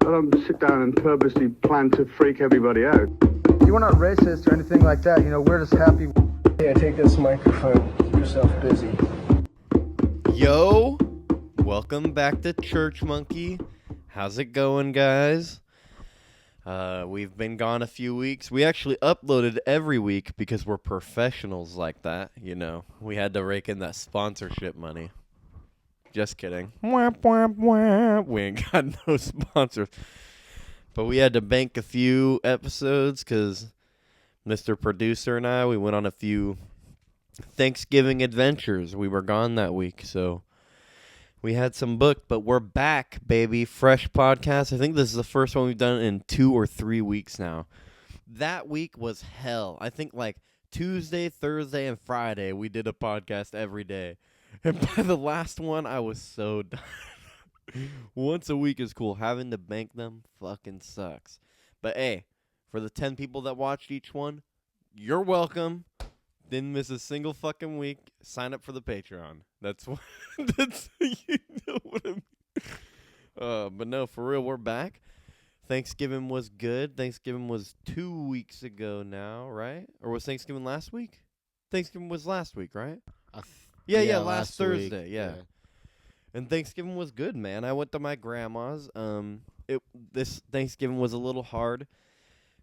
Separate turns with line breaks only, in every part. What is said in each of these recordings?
I don't sit down and purposely plan to freak everybody out.
We're not racist or anything like that. You know, we're just happy.
Yeah, take this microphone. Keep yourself busy.
Yo, welcome back to ChurchMunky. How's it going, guys? We've been gone a few weeks. We actually uploaded every week because we're professionals like that, you know. We had to rake in that sponsorship money. Just kidding. Womp, womp, womp. We ain't got no sponsors. But we had to bank a few episodes because Mr. Producer and I, we went on a few Thanksgiving adventures. We were gone that week, so we had some booked, but we're back, baby. Fresh podcast. I think this is the first one we've done in 2 or 3 weeks now. That week was hell. I think like Tuesday, Thursday, and Friday, we did a podcast every day. And by the last one, I was so done. Once a week is cool. Having to bank them fucking sucks. But hey, for the 10 people that watched each one, you're welcome. Didn't miss a single fucking week. Sign up for the Patreon. That's what. That's you know what I mean. But no, for real, we're back. Thanksgiving was good. Thanksgiving was 2 weeks ago now, right? Or was Thanksgiving last week? Thanksgiving was last week, right? Yeah, last Thursday. Week. Yeah. And Thanksgiving was good, man. I went to my grandma's. This Thanksgiving was a little hard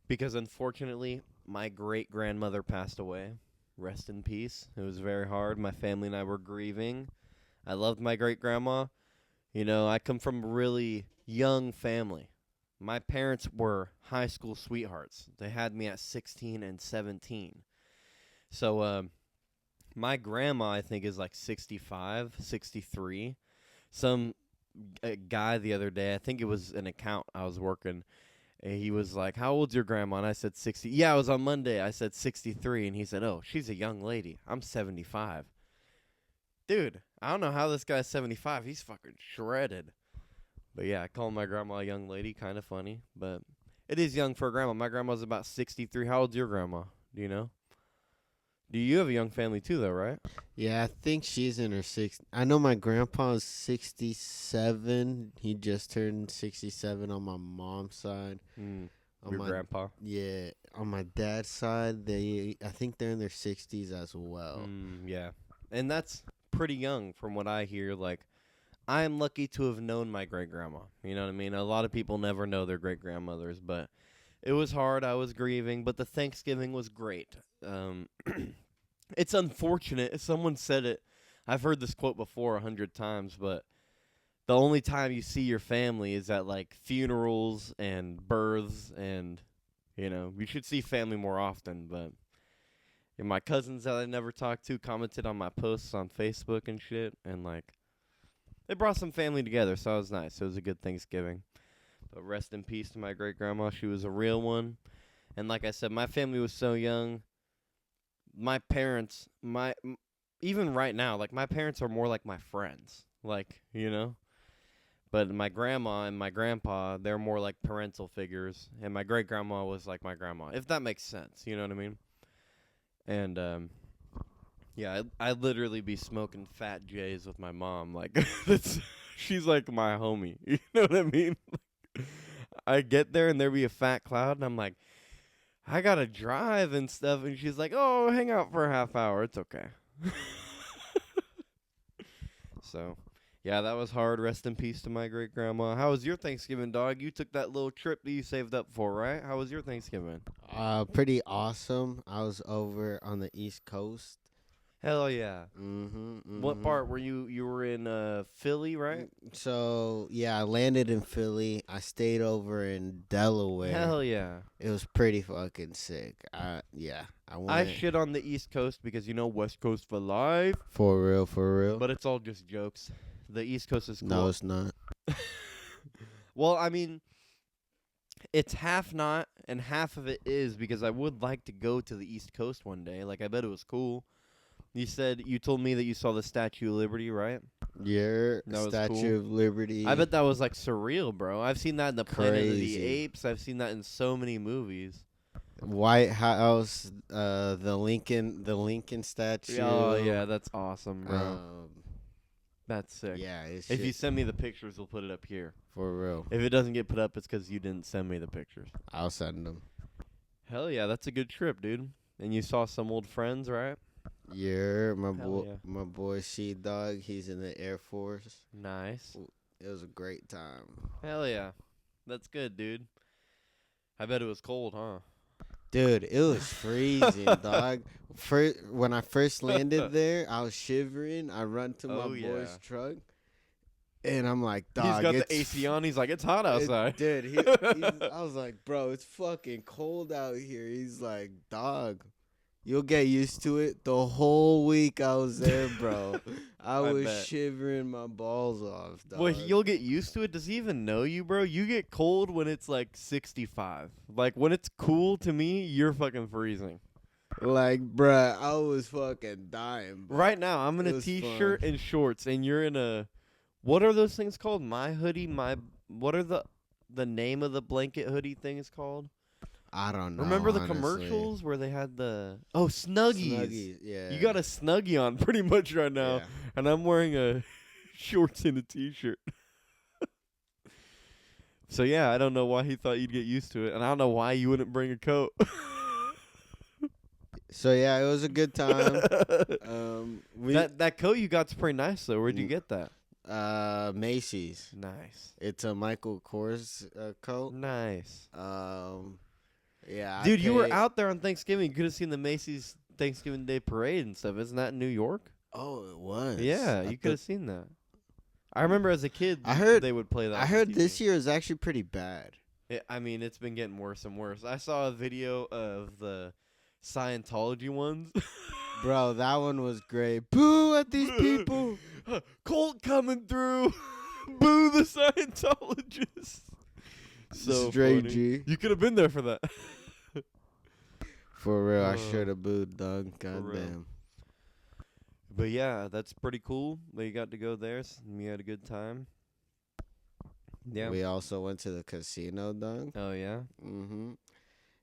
because unfortunately my great-grandmother passed away. Rest in peace. It was very hard. My family and I were grieving. I loved my great-grandma. You know, I come from a really young family. My parents were high school sweethearts. They had me at 16 and 17. So, my grandma, I think, is like 65, 63. Some guy the other day, I think it was an account I was working, and he was like, how old's your grandma? And I said 60. Yeah, it was on Monday. I said 63, and he said, oh, she's a young lady. I'm 75. Dude, I don't know how this guy's 75. He's fucking shredded. But yeah, I call my grandma a young lady. Kind of funny, but it is young for a grandma. My grandma's about 63. How old's your grandma? Do you know? Do you have a young family too, though, right?
Yeah, I think she's in her 60s. I know my grandpa's 67. He just turned 67 on my mom's side.
Your grandpa?
Yeah. On my dad's side, I think they're in their 60s as well.
Yeah. And that's pretty young from what I hear. Like, I am lucky to have known my great-grandma. You know what I mean? A lot of people never know their great-grandmothers, but it was hard. I was grieving, but the Thanksgiving was great. It's unfortunate. Someone said it. I've heard this quote before 100 times, but the only time you see your family is at, like, funerals and births, and, you know, you should see family more often. But and my cousins that I never talked to commented on my posts on Facebook and shit, and, like, they brought some family together, so it was nice. It was a good Thanksgiving. But rest in peace to my great-grandma. She was a real one. And like I said, my family was so young. My parents, even right now, like, my parents are more like my friends. Like, you know? But my grandma and my grandpa, they're more like parental figures. And my great-grandma was like my grandma, if that makes sense. You know what I mean? And, yeah, I'd literally be smoking Fat J's with my mom. Like, she's like my homie. You know what I mean? I get there and there be a fat cloud, and I'm like, I gotta drive and stuff. And she's like, oh, hang out for a half hour. It's okay. So, yeah, that was hard. Rest in peace to my great-grandma. How was your Thanksgiving, dog? You took that little trip that you saved up for, right? How was your Thanksgiving?
Pretty awesome. I was over on the East Coast.
Hell yeah. What part were you? You were in Philly, right?
So, yeah, I landed in Philly. I stayed over in Delaware.
Hell yeah.
It was pretty fucking sick. I went.
I shit on the East Coast because, you know, West Coast for life.
For real.
But it's all just jokes. The East Coast is cool.
No, it's not.
Well, I mean, it's half not, and half of it is because I would like to go to the East Coast one day. Like, I bet it was cool. You told me that you saw the Statue of Liberty, right?
Yeah, Statue of Liberty.
I bet that was, like, surreal, bro. I've seen that in the Planet of the Apes. I've seen that in so many movies.
White House, the Lincoln statue.
Oh, yeah, that's awesome, bro. That's sick.
Yeah, it's
If
shit
you send me the pictures, we'll put it up here.
for real.
If it doesn't get put up, it's because you didn't send me the pictures.
I'll send them.
Hell yeah, that's a good trip, dude. And you saw some old friends, right?
Yeah,
Hell yeah.
my boy She Dog, he's in the Air Force.
Nice.
It was a great time.
Hell yeah. That's good, dude. I bet it was cold, huh?
Dude, it was freezing, dog. When I first landed there, I was shivering. I run to my boy's truck, and I'm like, dog,
he's got the AC on. He's like, it's hot outside.
Dude, I was like, bro, it's fucking cold out here. He's like, dog, you'll get used to it. The whole week I was there, bro, I was
bet.
shivering my balls off, dog.
Well, you'll get used to it. Does he even know you, bro? You get cold when it's like 65. Like, when it's cool to me, you're fucking freezing.
Like, bruh, I was fucking dying, bro.
Right now, I'm in
It
a
was
t-shirt
fun.
and shorts, and you're in a... What are those things called? My hoodie? What are the name of the blanket hoodie thing is called?
I don't know.
Remember the
honestly.
commercials where they had the... Oh, Snuggies.
Snuggies, yeah.
You got a Snuggie on pretty much right now,
Yeah.
and I'm wearing a shorts and a t-shirt. So, yeah, I don't know why he thought you'd get used to it, and I don't know why you wouldn't bring a coat.
So yeah, it was a good time.
That coat you got's pretty nice, though. Where'd you get that?
Macy's.
Nice.
It's a Michael Kors coat.
Nice.
Yeah.
Dude, you were out there on Thanksgiving. You could have seen the Macy's Thanksgiving Day Parade and stuff. Isn't that in New York?
Oh, it was.
Yeah, you could have seen that. I remember as a kid,
I heard
they would play that.
I heard this year is actually pretty bad.
I mean, it's been getting worse and worse. I saw a video of the Scientology ones.
Bro, that one was great. Boo at these people.
Colt coming through. Boo the Scientologists. So
Straight
funny.
G.
You could have been there for that.
For real, I should have booed, dog.
real.
Goddamn.
But yeah, that's pretty cool that you got to go there. You had a good time. Yeah.
We also went to the casino, dog.
Oh yeah.
Mm-hmm.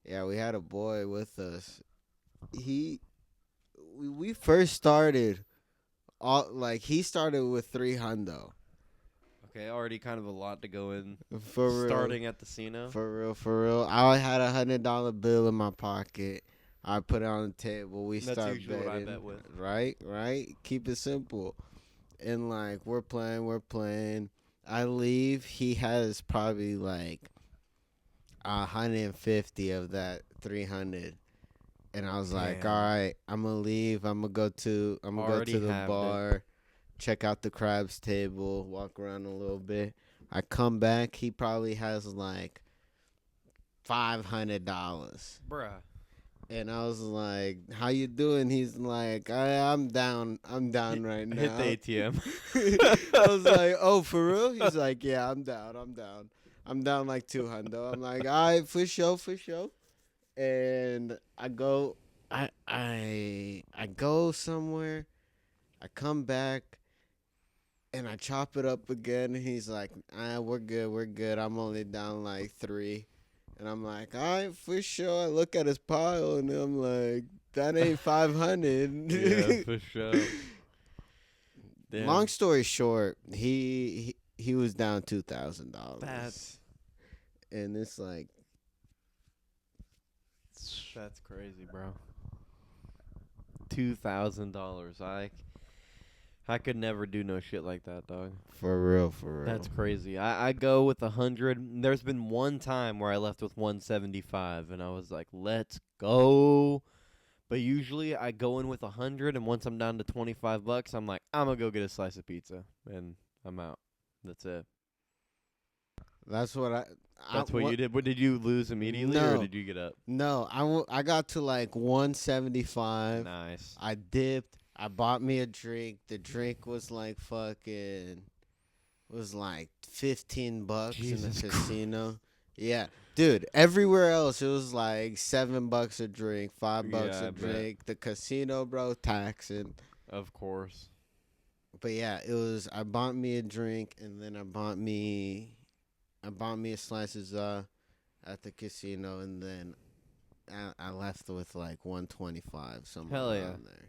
Yeah, we had a boy with us. We first started, he started with $300.
Okay, already kind of a lot to go in.
For real.
Starting at the casino.
For real. I had $100 bill in my pocket. I put it on the table. We
That's
start
usually
betting.
what I bet with.
Right. Keep it simple. And we're playing. I leave. He has probably 150 of that 300. And I was like,
Damn.
all right, I'm gonna leave. I'm gonna go to
Already
the
halved it.
bar, check out the crabs table, walk around a little bit. I come back. He probably has $500.
Bruh.
And I was like, how you doing? He's like, I'm down right now.
Hit the ATM.
I was like, oh, for real? He's like, yeah, I'm down. I'm down like 200. I'm like, all right, for sure. And I go somewhere. I come back and I chop it up again. And he's like, we're good. I'm only down 3. And I'm like, all right, for sure. I look at his pile and I'm like, that ain't 500.
Yeah, for sure. Damn.
Long story short, he was down $2,000. And it's like,
that's crazy, bro. $2,000. I could never do no shit like that, dog.
for real.
That's crazy. I go with 100. There's been one time where I left with 175, and I was like, let's go. But usually I go in with 100, and once I'm down to $25, I'm like, I'm gonna go get a slice of pizza, and I'm out. That's it.
That's what
That's what you did. What did you lose immediately, or did you get up?
No, I got to 175.
Nice.
I dipped. I bought me a drink. The drink was $15 in
Jesus
the casino. Yeah, dude. Everywhere else it was $7 a drink, $5
Yeah, I
a
bet.
drink. The casino, bro, taxing.
Of course.
But yeah, it was. I bought me a drink, and then I bought me a slice of at the casino, and then I left with 125 somewhere
Hell yeah.
around there.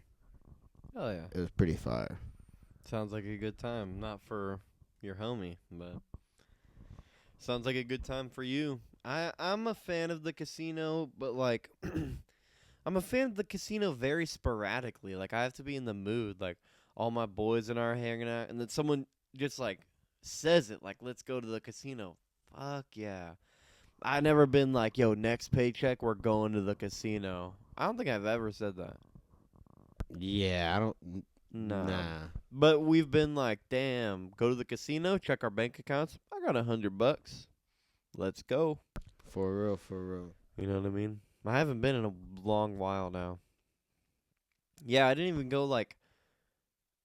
Oh yeah.
It was pretty fire.
Sounds like a good time. Not for your homie, but sounds like a good time for you. I'm a fan of the casino, but like I'm a fan of the casino very sporadically. Like I have to be in the mood. Like all my boys and I are hanging out, and then someone just like says it, like let's go to the casino. Fuck yeah. I never been like, yo, next paycheck we're going to the casino. I don't think I've ever said that.
Yeah, I don't.
No.
Nah.
But we've been like, damn, go to the casino, check our bank accounts. I got $100. Let's go.
For real, for real.
You know what I mean? I haven't been in a long while now. Yeah, I didn't even go like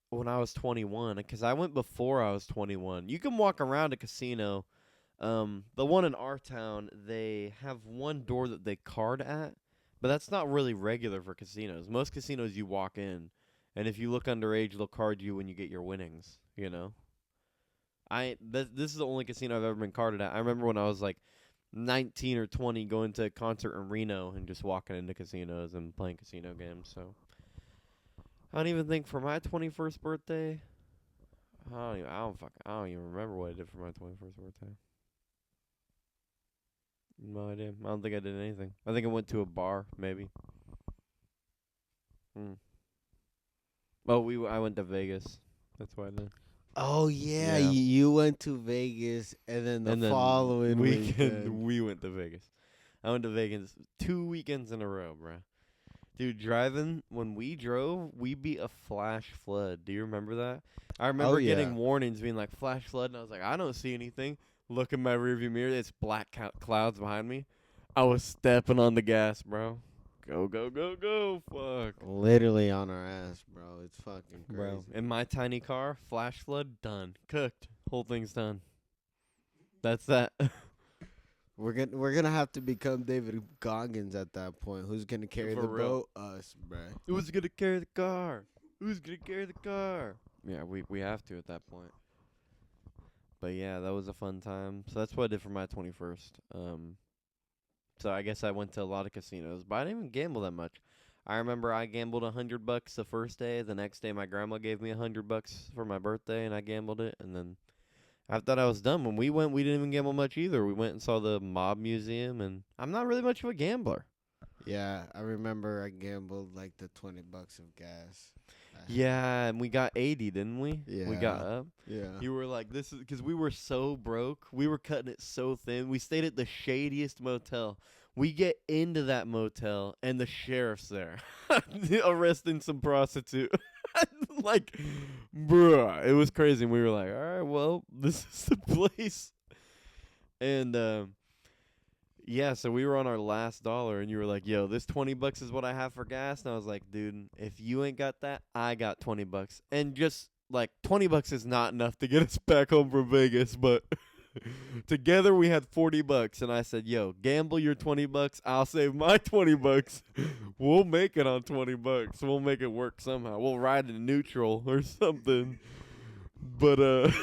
when I was 21 because I went before I was 21. You can walk around a casino. The one in our town, they have one door that they card at, but that's not really regular for casinos. Most casinos you walk in, and if you look underage, they'll card you when you get your winnings, you know? This is the only casino I've ever been carded at. I remember when I was like 19 or 20 going to a concert in Reno and just walking into casinos and playing casino games, so I don't even think for my 21st birthday, I don't even remember what I did for my 21st birthday. No idea. I don't think I did anything. I think I went to a bar, maybe. Oh, I went to Vegas. That's what I did.
Oh yeah,
Yeah.
you went to Vegas, and then the following weekend.
we went to Vegas. I went to Vegas 2 weekends in a row, bruh. Dude, driving, when we drove, we beat a flash flood. Do you remember that? I remember getting warnings being like, flash flood, and I was like, I don't see anything. Look in my rearview mirror, it's black clouds behind me. I was stepping on the gas, bro. Go, go, go, go, fuck.
Literally on our ass, bro. It's fucking crazy.
Bro, in my tiny car, flash flood, done. Cooked. Whole thing's done. That's that.
We're gonna have to become David Goggins at that point. Who's gonna carry
For
the
real.
boat? Us, bro.
Who's gonna carry the car? Who's gonna carry the car? Yeah, we have to at that point. But yeah, that was a fun time. So that's what I did for my 21st. So I guess I went to a lot of casinos, but I didn't even gamble that much. I remember I gambled $100 the first day. The next day, my grandma gave me $100 for my birthday, and I gambled it. And then I thought I was done. When we went, we didn't even gamble much either. We went and saw the mob museum, and I'm not really much of a gambler.
Yeah, I remember I gambled like the $20 of gas.
Yeah, and we got 80, didn't we?
Yeah.
We got up.
Yeah.
You were like, this is because we were so broke. We were cutting it so thin. We stayed at the shadiest motel. We get into that motel, and the sheriff's there arresting some prostitute. Like, bruh, it was crazy. And we were like, all right, well, this is the place. And, yeah, so we were on our last dollar, and you were like, yo, this $20 is what I have for gas. And I was like, dude, if you ain't got that, I got $20. And just, like, $20 is not enough to get us back home from Vegas, but together we had $40. And I said, yo, gamble your $20. I'll save my $20. We'll make it on $20. We'll make it work somehow. We'll ride in neutral or something. But,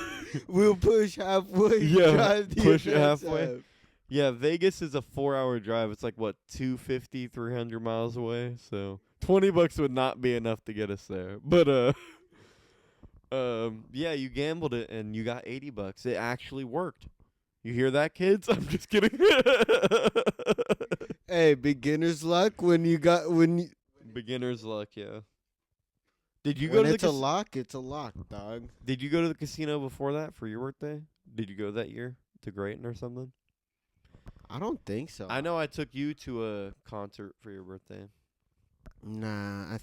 we'll push halfway.
Yeah,
drive the
push it
events
halfway.
up.
Yeah, Vegas is a 4-hour drive. It's like, what, 250, 300 miles away? So $20 would not be enough to get us there. But, yeah, you gambled it, and you got $80. It actually worked. You hear that, kids? I'm just kidding.
Hey, beginner's luck when you.
Beginner's luck, yeah. Did you
When
go to the
it's a lock, it's a lock, dog.
Did you go to the casino before that for your birthday? Did you go that year to Grayton or something?
I don't think so.
I know I took you to a concert for your birthday.
Nah, I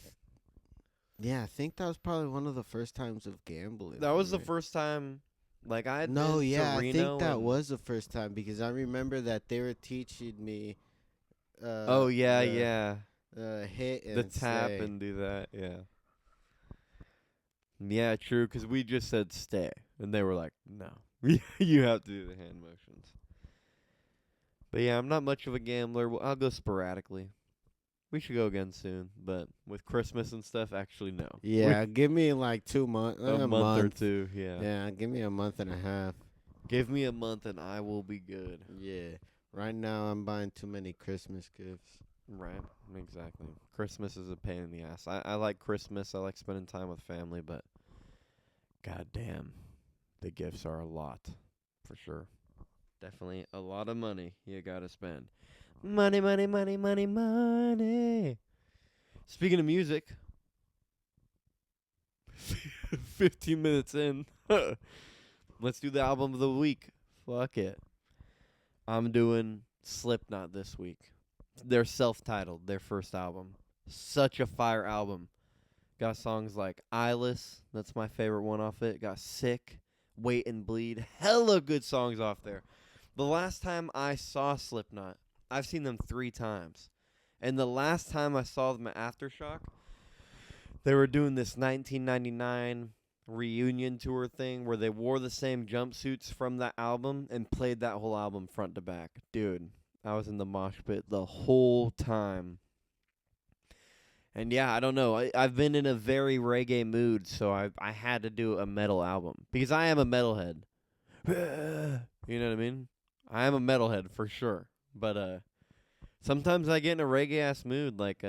think that was probably one of the first times of gambling.
That was the
right?
first time, like I had
No,
been
yeah,
to
I
Reno
think that
and-
was the first time because I remember that they were teaching me.
Oh yeah,
the,
yeah.
Hit and
The tap
stay.
and do that, yeah. Yeah, true. Because we just said stay, and they were like, no, you have to do the hand motions. But yeah, I'm not much of a gambler. I'll go sporadically. We should go again soon, but with Christmas and stuff, actually no.
Yeah, give me like 2 months.
A month or two, yeah.
Yeah, give me a month and a half.
Give me a month and I will be good.
Yeah. Right now, I'm buying too many Christmas gifts.
Right, exactly. Christmas is a pain in the ass. I like Christmas. I like spending time with family, but God damn. The gifts are a lot. For sure. Definitely a lot of money you gotta spend. Money, money, money, money, money. Speaking of music, 15 minutes in. Let's do the album of the week. Fuck it. I'm doing Slipknot this week. They're self-titled, their first album. Such a fire album. Got songs like Eyeless, that's my favorite one off it. Got Sick, Wait and Bleed. Hella good songs off there. The last time I saw Slipknot, I've seen them 3 times. And the last time I saw them at Aftershock, they were doing this 1999 reunion tour thing where they wore the same jumpsuits from that album and played that whole album front to back. Dude, I was in the mosh pit the whole time. And yeah, I don't know. I've been in a very reggae mood, so I had to do a metal album. Because I am a metalhead. You know what I mean? I am a metalhead for sure. But sometimes I get in a reggae-ass mood. Like,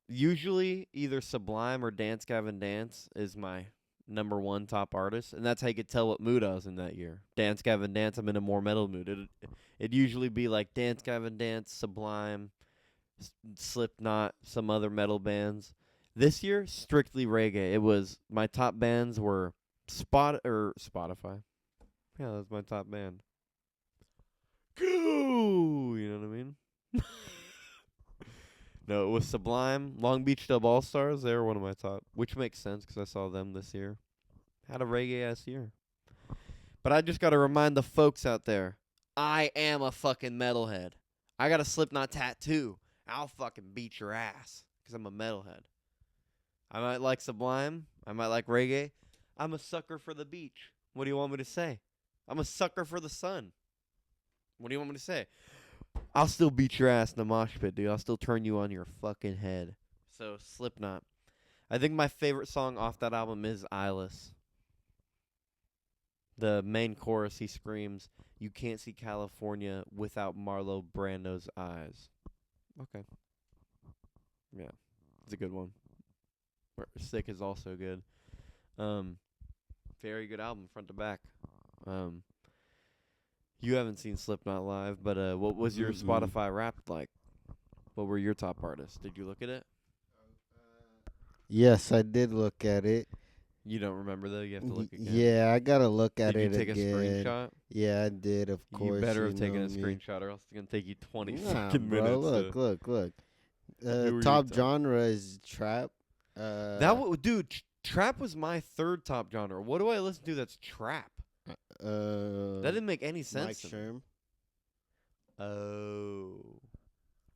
usually either Sublime or Dance Gavin Dance is my number 1 top artist. And that's how you could tell what mood I was in that year. Dance Gavin Dance, I'm in a more metal mood. It'd usually be like Dance Gavin Dance, Sublime, Slipknot, some other metal bands. This year, strictly reggae. It was my top bands were Spotify. Yeah, that was my top band. Go, you know what I mean? No, it was Sublime, Long Beach Dub All Stars. They were one of my top, which makes sense because I saw them this year. Had a reggae ass year. But I just got to remind the folks out there, I am a fucking metalhead. I got a Slipknot tattoo. I'll fucking beat your ass because I'm a metalhead. I might like Sublime. I might like reggae. I'm a sucker for the beach. What do you want me to say? I'm a sucker for the sun. What do you want me to say? I'll still beat your ass in the mosh pit, dude. I'll still turn you on your fucking head. So, Slipknot. I think my favorite song off that album is Eyeless. The main chorus, he screams, "You can't see California without Marlo Brando's eyes." Okay. Yeah. It's a good one. Sick is also good. Very good album, front to back. You haven't seen Slipknot live, but what was your Spotify Wrapped like? What were your top artists? Did you look at it?
Yes, I did look at it.
You don't remember, though? You have to look again.
Yeah, I gotta look at it
Did you take
again.
a screenshot?
Yeah, I did, of course.
You better have taken a
me.
screenshot, or else it's going to take you 20
Nah,
fucking
bro,
minutes.
look.
your
Top
top?
genre is trap.
Dude, trap was my 3rd top genre. What do I listen to that's trap? That didn't make any sense.
Mike Sherm.
Oh.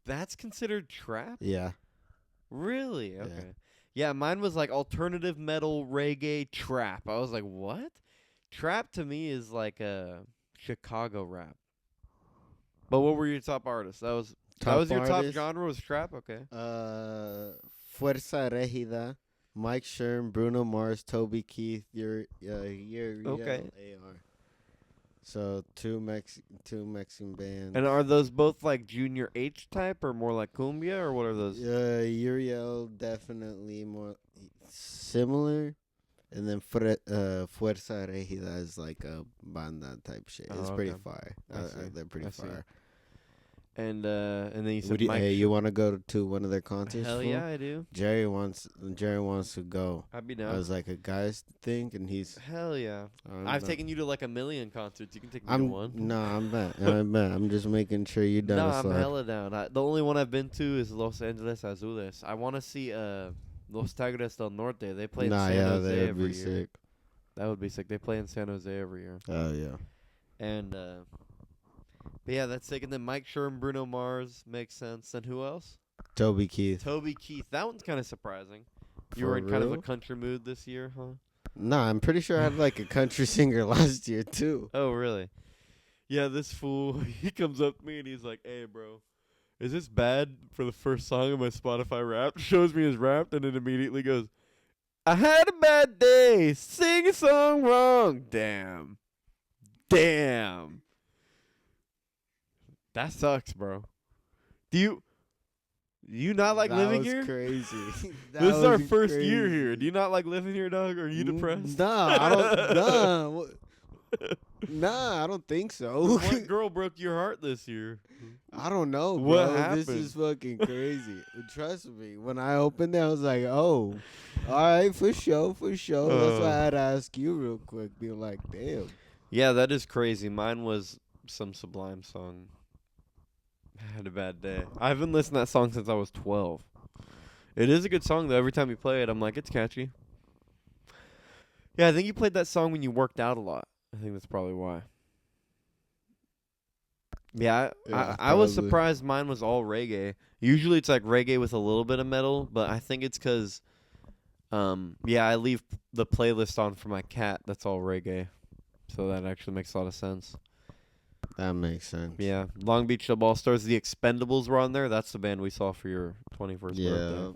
That's considered trap?
Yeah.
Really? Okay. Yeah, mine was like alternative metal, reggae, trap. I was like, what? Trap to me is like a Chicago rap. But what were your top artists? That was your top genre was trap? Okay.
Fuerza Regida, Mike Sherm, Bruno Mars, Toby Keith, your
Okay.
AR. So two Mexican bands.
And are those both like Junior H type or more like cumbia, or what are those?
Uriel definitely more similar, and then Fuerza Regida is like a banda type shit. It's pretty fire. They're pretty fire.
And then you said
you want to go to one of their concerts?
Hell yeah, I do.
Jerry wants to go.
I'd be down.
I was like a guy's thing, and he's
hell yeah. I've taken you to like a million concerts. You can take me to one.
No, I'm back. I'm just making sure you done.
No, I'm hella down. The only one I've been to is Los Angeles Azules. I want to see Los Tigres del Norte. They play in San Jose every year.
Sick.
That would be sick. They play in San Jose every year.
Oh yeah.
And but yeah, that's sick. And then Mike Sherm, Bruno Mars makes sense. And who else?
Toby Keith.
That one's kind of surprising. You were in kind of a country mood this year, huh?
Nah, I'm pretty sure I had like a country singer last year too.
Oh, really? Yeah, this fool, he comes up to me and he's like, "Hey, bro, is this bad for the first song of my Spotify Wrapped?" Shows me his Wrapped, and it immediately goes, "I had a bad day. Sing a song wrong. Damn. That sucks, bro. You not like living here?
Crazy.
This is our first year here. Do you not like living here, dog? Are you depressed?
Nah, I don't. Nah, nah, I don't think so.
What girl broke your heart this year?
I don't know, bro.
What
This
happened?
is fucking crazy. Trust me. When I opened it, I was like, oh, all right, for sure, for sure. That's why I had to ask you real quick. Be like, damn.
Yeah, that is crazy. Mine was some Sublime song. I had a bad day. I haven't listened to that song since I was 12. It is a good song, though. Every time you play it, I'm like, it's catchy. Yeah, I think you played that song when you worked out a lot. I think that's probably why. Yeah, I was
probably.
surprised mine was all reggae. Usually it's like reggae with a little bit of metal, but I think it's because, I leave the playlist on for my cat. That's all reggae. So that actually makes a lot of sense.
That makes sense.
Yeah, Long Beach Dub All Stars. The Expendables were on there. That's the band we saw for your 21st birthday.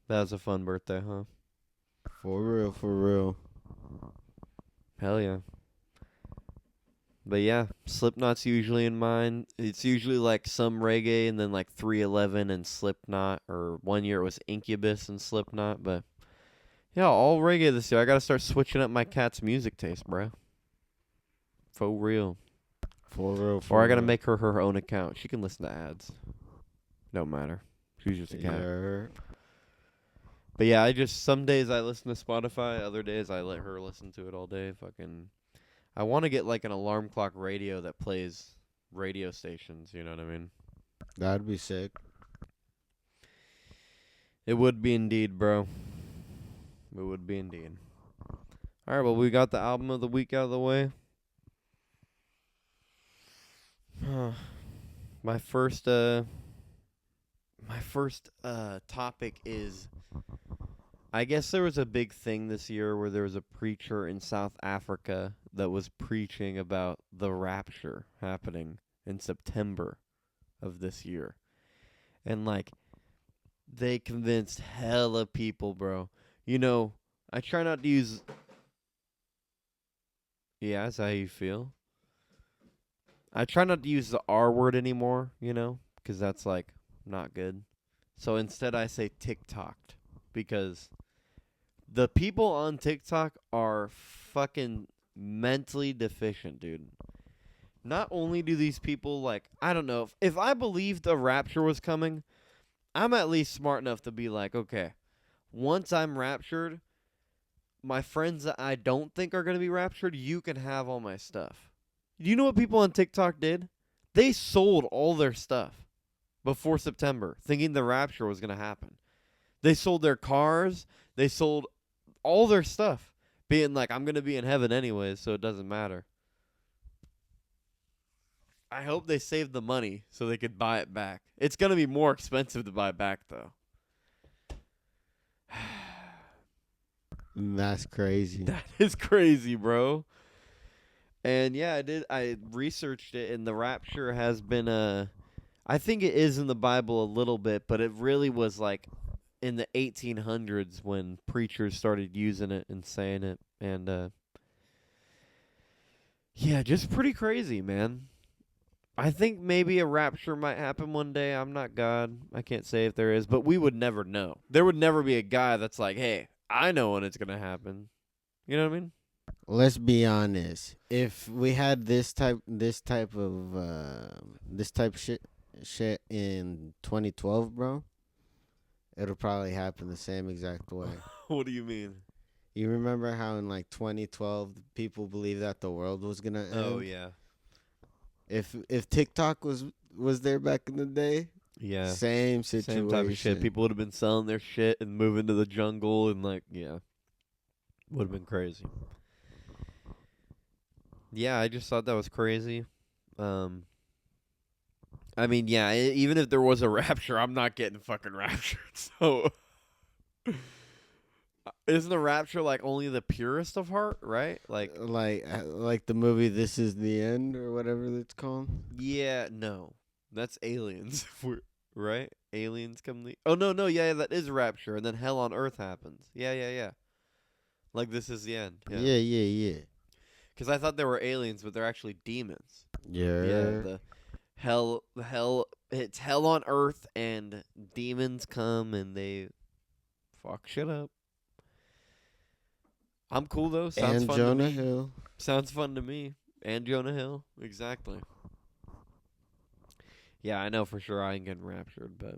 That was a fun birthday, huh?
For real, for real.
Hell yeah. But yeah, Slipknot's usually in mine. It's usually like some reggae and then like 311 and Slipknot. Or one year it was Incubus and Slipknot. But yeah, all reggae this year. I got to start switching up my cat's music taste, bro. For real.
For real,
Or I got to make her own account. She can listen to ads. Don't matter. She's just a cat.
Yeah.
But yeah, some days I listen to Spotify. Other days I let her listen to it all day. I want to get like an alarm clock radio that plays radio stations. You know what I mean?
That'd be sick.
It would be indeed, bro. It would be indeed. All right, well, we got the album of the week out of the way. My first topic is, I guess there was a big thing this year where there was a preacher in South Africa that was preaching about the rapture happening in September of this year. And like, they convinced hella people, bro. You know, I try not to use... Yeah, is that how you feel? I try not to use the R word anymore, you know, because that's like not good. So instead I say TikToked, because the people on TikTok are fucking mentally deficient, dude. Not only do these people, like, I don't know, if I believed a rapture was coming, I'm at least smart enough to be like, okay, once I'm raptured, my friends that I don't think are going to be raptured, you can have all my stuff. You know what people on TikTok did? They sold all their stuff before September, thinking the rapture was going to happen. They sold their cars. They sold all their stuff, being like, I'm going to be in heaven anyways, so it doesn't matter. I hope they saved the money so they could buy it back. It's going to be more expensive to buy back, though.
That's crazy.
That is crazy, bro. And yeah, I researched it, and the rapture has been I think it is in the Bible a little bit, but it really was like in the 1800s when preachers started using it and saying it. And yeah, just pretty crazy, man. I think maybe a rapture might happen one day. I'm not God. I can't say if there is, but we would never know. There would never be a guy that's like, hey, I know when it's going to happen. You know what I mean?
Let's be honest. If we had this type shit in 2012, bro, it'll probably happen the same exact way.
What do you mean?
You remember how in like 2012 people believed that the world was gonna end?
Oh yeah.
If TikTok was there back in the day,
Yeah.
same situation.
Same type of shit. People would have been selling their shit and moving to the jungle and like, yeah. Would have been crazy. Yeah, I just thought that was crazy. I mean, yeah, even if there was a rapture, I'm not getting fucking raptured. So, isn't the rapture like only the purest of heart, right? Like
the movie This Is the End or whatever it's called.
Yeah, no. That's aliens, right? Aliens come Oh, no, yeah, that is rapture, and then hell on earth happens. Yeah. Like This Is the End.
Yeah.
Because I thought they were aliens, but they're actually demons.
Yeah.
Yeah, the it's hell on earth, and demons come and they fuck shit up. I'm cool though. Sounds
And
fun
Jonah
to me.
Hill.
Sounds fun to me. And Jonah Hill, exactly. Yeah, I know for sure I ain't getting raptured, but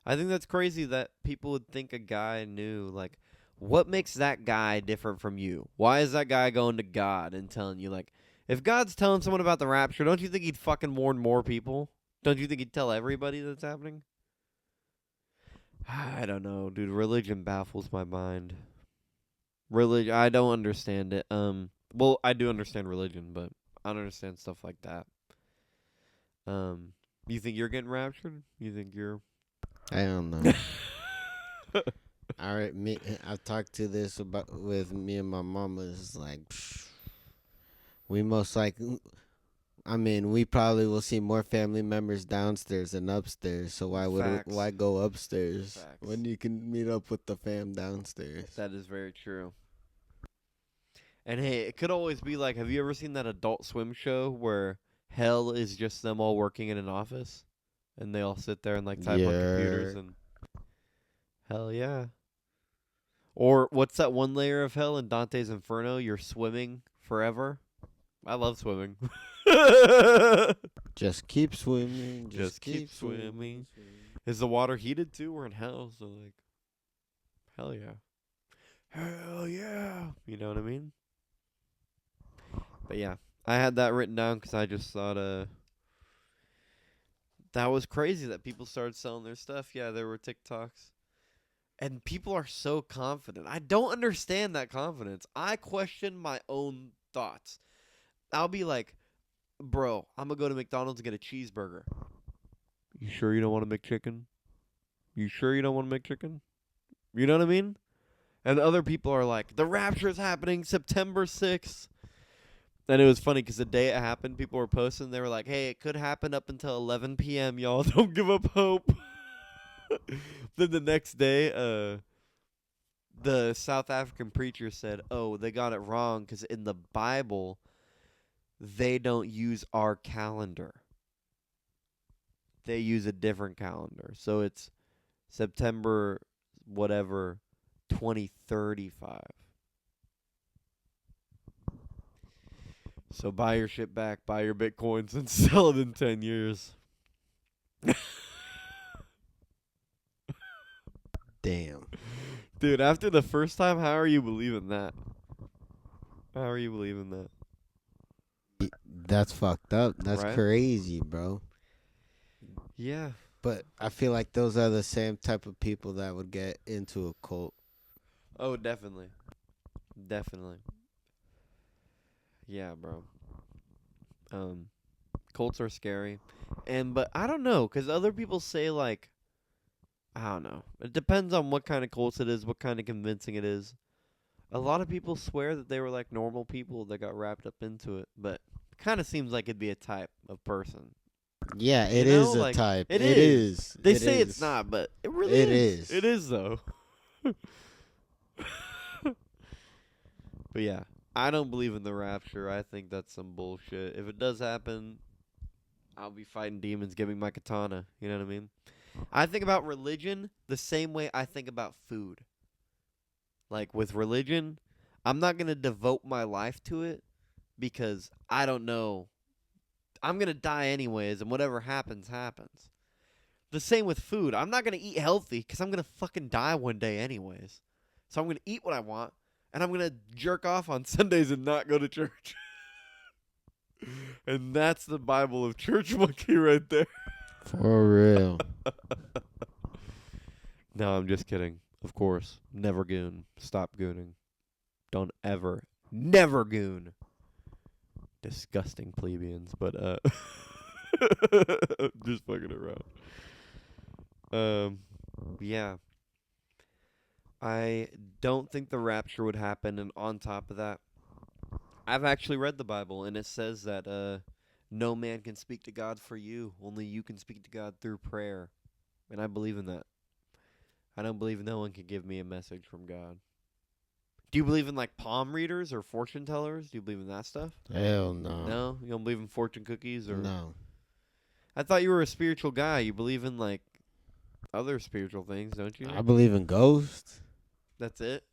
I think that's crazy that people would think a guy knew. Like, what makes that guy different from you? Why is that guy going to God and telling you, like, if God's telling someone about the rapture, don't you think he'd fucking warn more people? Don't you think he'd tell everybody that's happening? I don't know, dude. Religion baffles my mind. I don't understand it. Well, I do understand religion, but I don't understand stuff like that. You think you're getting raptured? You think you're?
I don't know. All right, I've talked to this about with me and my mama. It's like, we most likely. I mean, we probably will see more family members downstairs than upstairs. So why go upstairs when you can meet up with the fam downstairs?
That is very true. And hey, it could always be like, have you ever seen that Adult Swim show where hell is just them all working in an office, and they all sit there and like type on computers and hell yeah. Or what's that one layer of hell in Dante's Inferno? You're swimming forever. I love swimming.
Just keep swimming.
Just keep swimming. Is the water heated too? We're in hell, so like, hell yeah. Hell yeah. You know what I mean? But yeah, I had that written down because I just thought that was crazy that people started selling their stuff. Yeah, there were TikToks. And people are so confident. I don't understand that confidence. I question my own thoughts. I'll be like, bro, I'm going to go to McDonald's and get a cheeseburger. You sure you don't want a McChicken? You sure you don't want a McChicken? You know what I mean? And other people are like, the rapture is happening September 6th. And it was funny because the day it happened, people were posting. They were like, hey, it could happen up until 11 p.m., y'all. Don't give up hope. Then the next day, the South African preacher said, oh, they got it wrong because in the Bible, they don't use our calendar. They use a different calendar. So it's September, whatever, 2035. So buy your shit back, buy your Bitcoins, and sell it in 10 years.
Damn.
Dude, after the first time, how are you believing that? How are you believing that?
That's fucked up. That's
Right?
crazy, bro.
Yeah.
But I feel like those are the same type of people that would get into a cult.
Oh, definitely. Definitely. Yeah, bro. Cults are scary. But I don't know, because other people say, like, I don't know. It depends on what kind of cult it is, what kind of convincing it is. A lot of people swear that they were, like, normal people that got wrapped up into it, but it kind of seems like it'd be a type of person.
Yeah,
You
it
know,
is a
like,
type.
it
It
is.
is.
They
It
say
is.
it's not, but it really
It
is.
is.
It is, though. But yeah, I don't believe in the rapture. I think that's some bullshit. If it does happen, I'll be fighting demons, giving my katana. You know what I mean? I think about religion the same way I think about food. Like with religion, I'm not going to devote my life to it because I don't know. I'm going to die anyways, and whatever happens, happens. The same with food. I'm not going to eat healthy because I'm going to fucking die one day anyways. So I'm going to eat what I want, and I'm going to jerk off on Sundays and not go to church. And that's the Bible of ChurchMunky right there.
For real.
No, I'm just kidding. Of course. Never goon. Stop gooning. Don't ever, never goon. Disgusting plebeians, but just fucking around. Yeah. I don't think the rapture would happen, and on top of that, I've actually read the Bible, and it says that no man can speak to God for you. Only you can speak to God through prayer. And I believe in that. I don't believe no one can give me a message from God. Do you believe in, like, palm readers or fortune tellers? Do you believe in that stuff?
Hell no.
No? You don't believe in fortune cookies? Or
No.
I thought you were a spiritual guy. You believe in like other spiritual things, don't you?
I believe in ghosts.
That's it.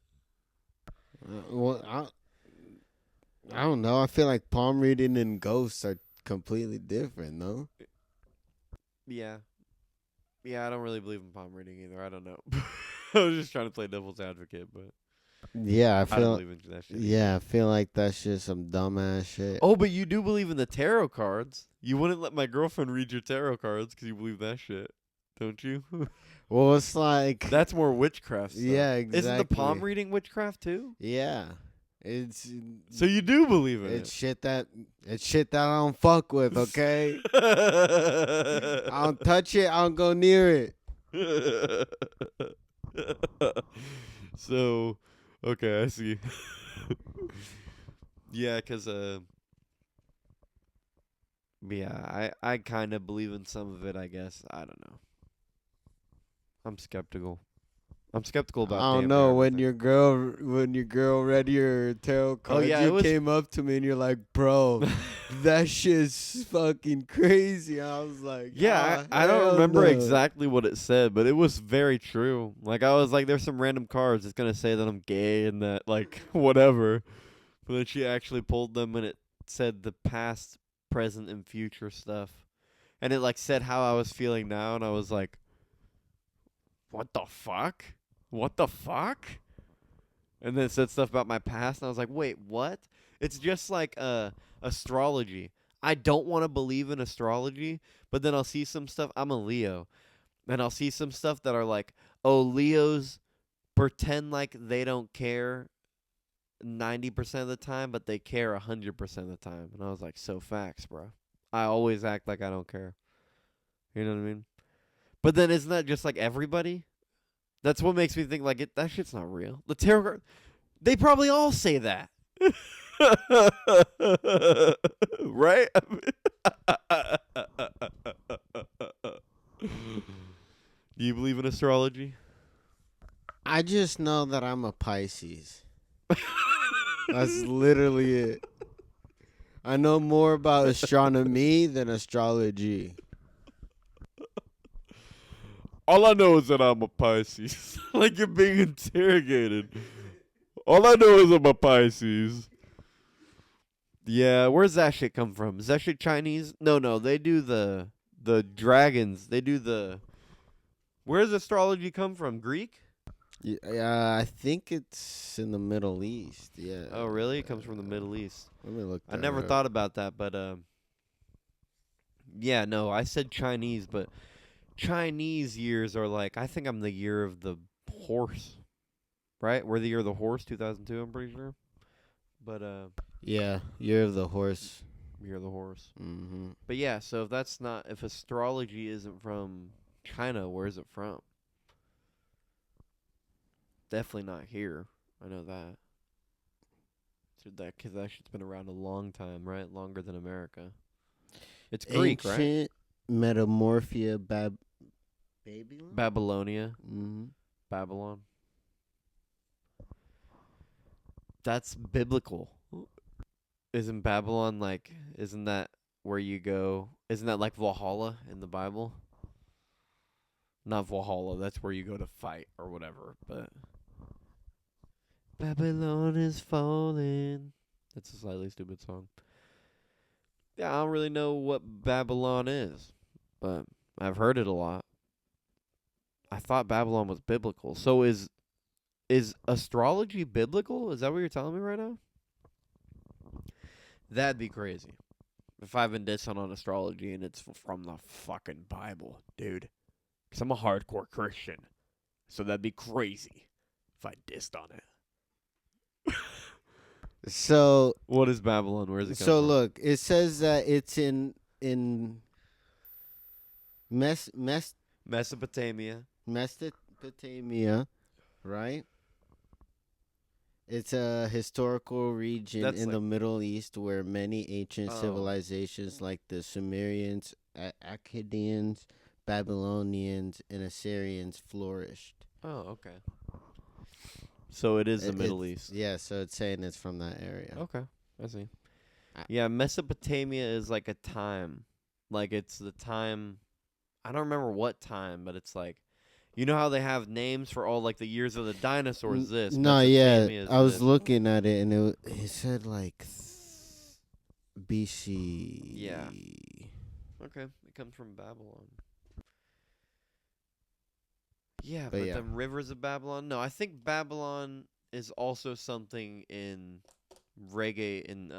Well, I don't know. I feel like palm reading and ghosts are completely different, no?
Yeah. Yeah, I don't really believe in palm reading either. I don't know. I was just trying to play devil's advocate, but
Yeah, I
I don't
feel.
believe in that shit.
Yeah, I feel like that's just some dumbass shit.
Oh, but you do believe in the tarot cards. You wouldn't let my girlfriend read your tarot cards because you believe that shit, don't you?
Well, it's like
That's more witchcraft stuff.
Yeah,
Isn't the palm
exactly.
reading witchcraft too?
yeah, it's
So you do believe in
it's shit that I don't fuck with. Okay,
it.
I don't touch it. I don't go near it.
So, okay, I see. Yeah, 'cause yeah, I kind of believe in some of it, I guess. I don't know. I'm skeptical. I'm skeptical about
I don't
damn
know
near
when
everything.
your girl read your tarot card.
yeah, it
you
was-
came up to me and you're like, "Bro, that shit's fucking crazy." I was like,
Yeah,
"Ah,
I don't
hell
remember
no."
exactly what it said, but it was very true. Like, I was like, there's some random cards. It's going to say that I'm gay and that, like, whatever. But then she actually pulled them and it said the past, present, and future stuff. And it, like, said how I was feeling now. And I was like, what the fuck? What the fuck? And then it said stuff about my past. And I was like, wait, what? It's just like astrology. I don't want to believe in astrology, but then I'll see some stuff. I'm a Leo. And I'll see some stuff that are like, oh, Leos pretend like they don't care 90% of the time, but they care 100% of the time. And I was like, so facts, bro. I always act like I don't care. You know what I mean? But then isn't that just like everybody? That's what makes me think like that shit's not real. The tarot card, they probably all say that. Right? Do you believe in astrology?
I just know that I'm a Pisces. That's literally it. I know more about astronomy than astrology.
All I know is that I'm a Pisces. Like you're being interrogated. All I know is I'm a Pisces. Yeah, where's that shit come from? Is that shit Chinese? No, they do the dragons. They do the. Where does astrology come from? Greek?
Yeah, I think it's in the Middle East. Yeah.
Oh, really? It comes from the Middle East.
Let me look.
I never thought about that, but yeah, no, I said Chinese, but Chinese years are like I think I'm the year of the horse, right? We're the year of the horse, 2002. I'm pretty sure, but
Yeah, Year of the Horse.
year of the horse.
Mm-hmm.
But yeah, so if astrology isn't from China, where is it from? Definitely not here. I know that. Because that shit's been around a long time, right? Longer than America. It's Greek, right?
Ancient Metamorphia Babylon.
Babylonia.
Mm-hmm.
Babylon. That's biblical. Isn't Babylon like, isn't that where you go? Isn't that like Valhalla in the Bible? Not Valhalla, that's where you go to fight or whatever, but Babylon is falling. That's a slightly stupid song. Yeah, I don't really know what Babylon is, but I've heard it a lot. I thought Babylon was biblical. So is astrology biblical? Is that what you're telling me right now? That'd be crazy. If I've been dissing on astrology and it's from the fucking Bible, dude. Because I'm a hardcore Christian. So that'd be crazy if I dissed on it.
So
What is Babylon? Where is it come
so
from?
look, it says that it's in
Mesopotamia.
Mesopotamia, right? It's a historical region
That's
in
like-
the Middle East where many ancient
Oh.
civilizations like the Sumerians, Akkadians, Babylonians, and Assyrians flourished.
Oh, okay. So it is the
It-
Middle
it's-
East.
Yeah, so it's saying it's from that area.
Okay, I see.
I-
Yeah, Mesopotamia is like a time. Like, it's the time. I don't remember what time, but it's like, you know how they have names for all like the years of the dinosaurs.
No, yeah, I was
this.
looking at it and it said like BC.
Yeah. Okay, it comes from Babylon. Yeah, but
yeah.
then Rivers of Babylon. No, I think Babylon is also something in reggae in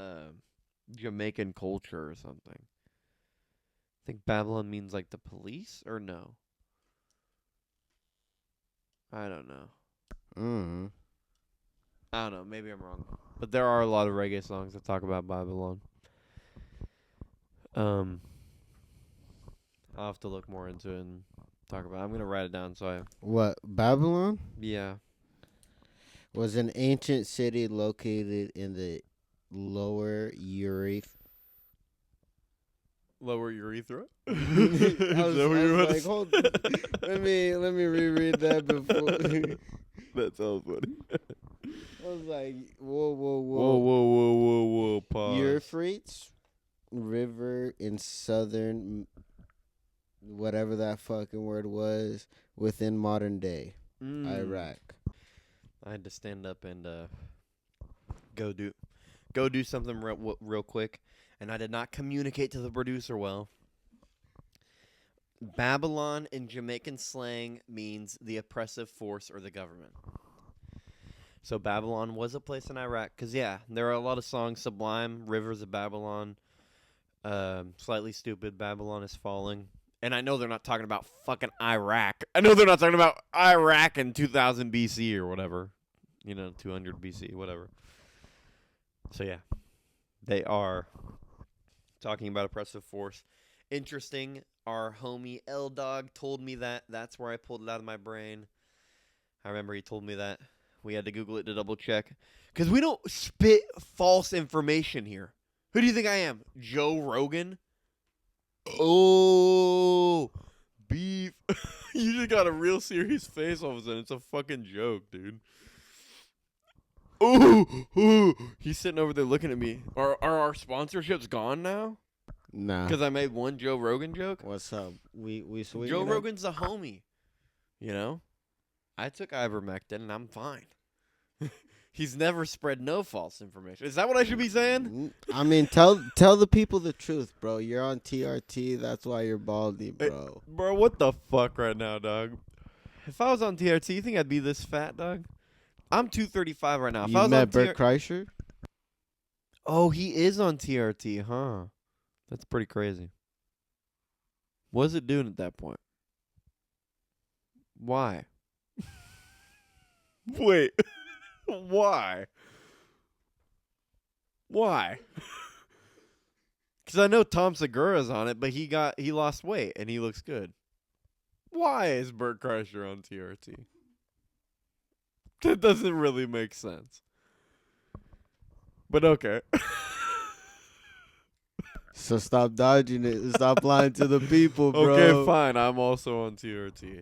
Jamaican culture or something. I think Babylon means like the police or no. I don't know.
Mm-hmm.
I don't know. Maybe I'm wrong. But there are a lot of reggae songs that talk about Babylon. I'll have to look more into it and talk about it. I'm going to write it down so I...
What, Babylon?
Yeah.
Was an ancient city located in the Lower
Lower urethra?
I was like, hold let me reread that before.
That sounds funny.
I was like, whoa.
Whoa. Pause.
Euphrates River in southern, whatever that fucking word was, within modern day Iraq.
I had to stand up and go do something real quick, and I did not communicate to the producer well. Babylon in Jamaican slang means the oppressive force or the government. So Babylon was a place in Iraq, because, yeah, there are a lot of songs, Sublime, Rivers of Babylon, Slightly Stupid, Babylon is Falling. And I know they're not talking about fucking Iraq. I know they're not talking about Iraq in 2000 BC or whatever. 200 BC, whatever. So, yeah, they are talking about oppressive force. Interesting. Our homie L-Dog told me that. That's where I pulled it out of my brain. I remember he told me that. We had to Google it to double check. Because we don't spit false information here. Who do you think I am? Joe Rogan? Oh, beef. You just got a real serious face all of a sudden. It's a fucking joke, dude. Ooh. He's sitting over there looking at me. Are our sponsorships gone now?
Nah.
Because I made one Joe Rogan joke?
What's up? We swing
Joe
it up?
Rogan's a homie. I took ivermectin and I'm fine. He's never spread no false information. Is that what I should be saying?
I mean, tell the people the truth, bro. You're on TRT. That's why you're baldy, bro.
Hey, bro, what the fuck right now, dog? If I was on TRT, you think I'd be this fat, dog? I'm 235 right now. If I
You
was
met
on
Bert Kreischer?
Oh, he is on TRT, huh? That's pretty crazy. What is it doing at that point? Why? Wait. Why? Why? Because I know Tom Segura's on it, but he lost weight and he looks good. Why is Bert Kreischer on TRT? That doesn't really make sense. But okay.
So stop dodging it and stop lying to the people, bro.
Okay, fine. I'm also on TRT.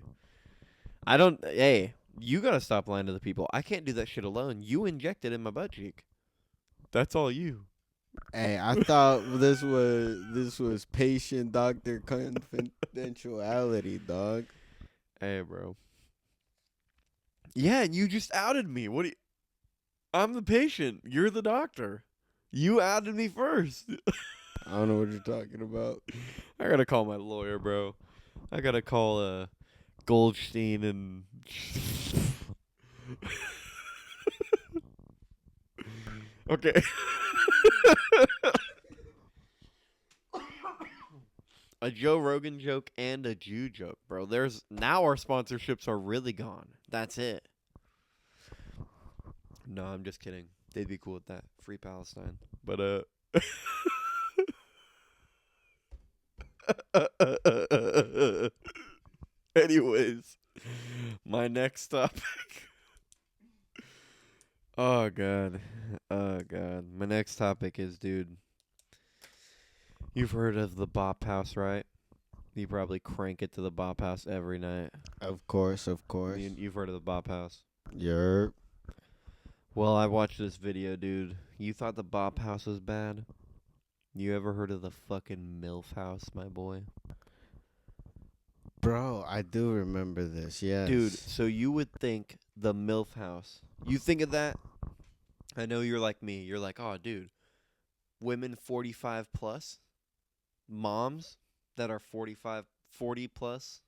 Hey, you gotta stop lying to the people. I can't do that shit alone. You injected in my butt cheek. That's all you.
Hey, I thought this was patient doctor confidentiality, dog.
Hey, bro. Yeah, you just outed me. I'm the patient. You're the doctor. You outed me first.
I don't know what you're talking about.
I gotta call my lawyer, bro. I gotta call Goldstein and okay. A Joe Rogan joke and a Jew joke, bro. Now our sponsorships are really gone. That's it. No, I'm just kidding. They'd be cool with that. Free Palestine. But anyways, my next topic. Oh god. My next topic is, dude, you've heard of the Bop House, right? You probably crank it to the Bop House every night.
Of course.
You've heard of the Bop House.
Yerp.
Well, I watched this video, dude. You thought the Bop House was bad? You ever heard of the fucking MILF house, my boy?
Bro, I do remember this, yes.
Dude, so you would think the MILF house. You think of that? I know you're like me. You're like, oh, dude, women 45 plus, moms that are 45, 40 plus,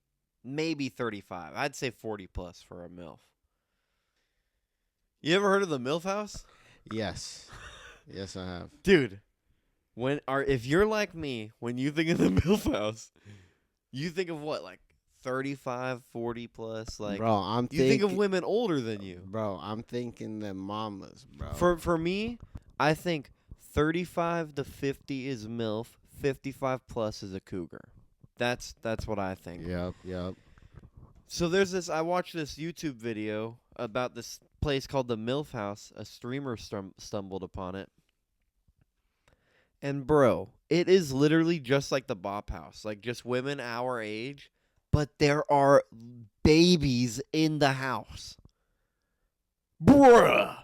maybe 35. I'd say 40 plus for a MILF. You ever heard of the MILF house?
Yes. Yes, I have.
Dude, if you're like me, when you think of the MILF house, you think of what, like 35, 40 plus? Like,
Bro,
you think of women older than you.
Bro, I'm thinking the mamas, bro.
For me, I think 35 to 50 is MILF, 55 plus is a cougar. That's what I think.
Yep.
So I watched this YouTube video about this place called the MILF House. A streamer stumbled upon it. And bro, it is literally just like the Bop House. Like just women our age, but there are babies in the house. Bruh.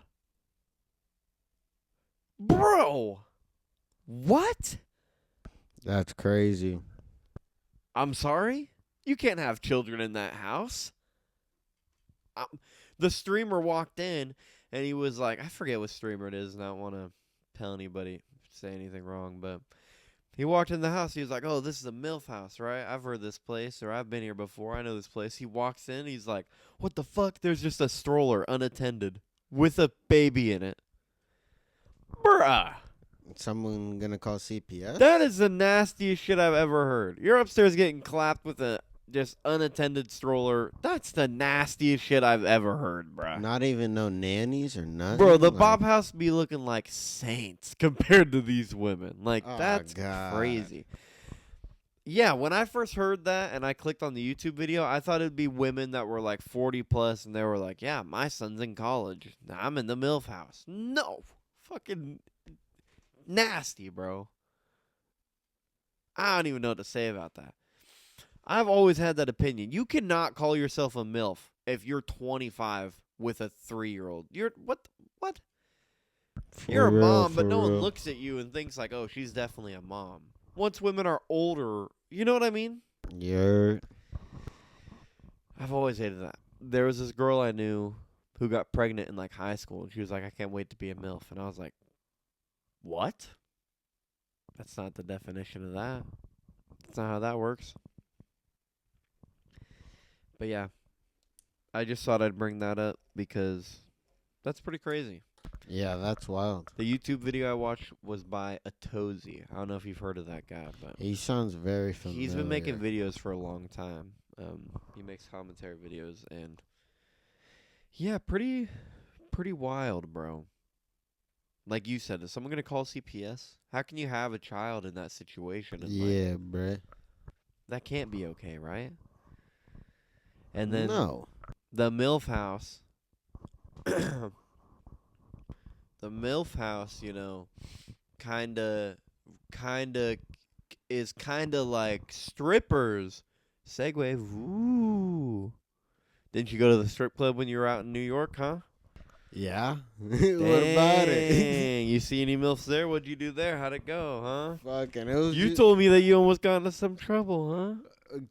Bro. What?
That's crazy.
I'm sorry? You can't have children in that house. The streamer walked in, and he was like, I forget what streamer it is, and I don't want to tell anybody, say anything wrong, but he walked in the house. He was like, oh, this is a MILF house, right? I've heard this place, or I've been here before. I know this place. He walks in. He's like, what the fuck? There's just a stroller unattended with a baby in it. Bruh.
Someone gonna call CPS?
That is the nastiest shit I've ever heard. You're upstairs getting clapped with a just unattended stroller. That's the nastiest shit I've ever heard, bruh.
Not even no nannies or nothing?
Bro, the Bop House be looking like saints compared to these women. Like,
Oh,
that's
God.
crazy. Yeah, when I first heard that and I clicked on the YouTube video, I thought it'd be women that were like 40 plus and they were like, yeah, my son's in college. I'm in the MILF house. No. Fucking nasty, bro. I don't even know what to say about that. I've always had that opinion. You cannot call yourself a MILF if you're 25 with a 3-year-old. You're what? You're a mom, but no one looks at you and thinks like, oh, she's definitely a mom. Once women are older, you know what I mean?
Yeah.
I've always hated that. There was this girl I knew who got pregnant in like high school, and she was like, I can't wait to be a MILF. And I was like, what? That's not the definition of that. That's not how that works. But yeah, I just thought I'd bring that up because that's pretty crazy.
Yeah, that's wild.
The YouTube video I watched was by Atozi. I don't know if you've heard of that guy, but
He sounds very familiar.
he's been making videos for a long time. He makes commentary videos, and yeah, pretty wild, bro. Like you said, is someone gonna call CPS? How can you have a child in that situation? And
Yeah, bruh.
that can't be okay, right? And then
No.
the MILF house, the MILF house, you know, kinda is kinda like strippers. Segue. Ooh. Didn't you go to the strip club when you were out in New York, huh?
Yeah? What about it?
Dang, you see any MILFs there? What'd you do there? How'd it go, huh?
Fucking, it was
You
just
told me that you almost got into some trouble, huh?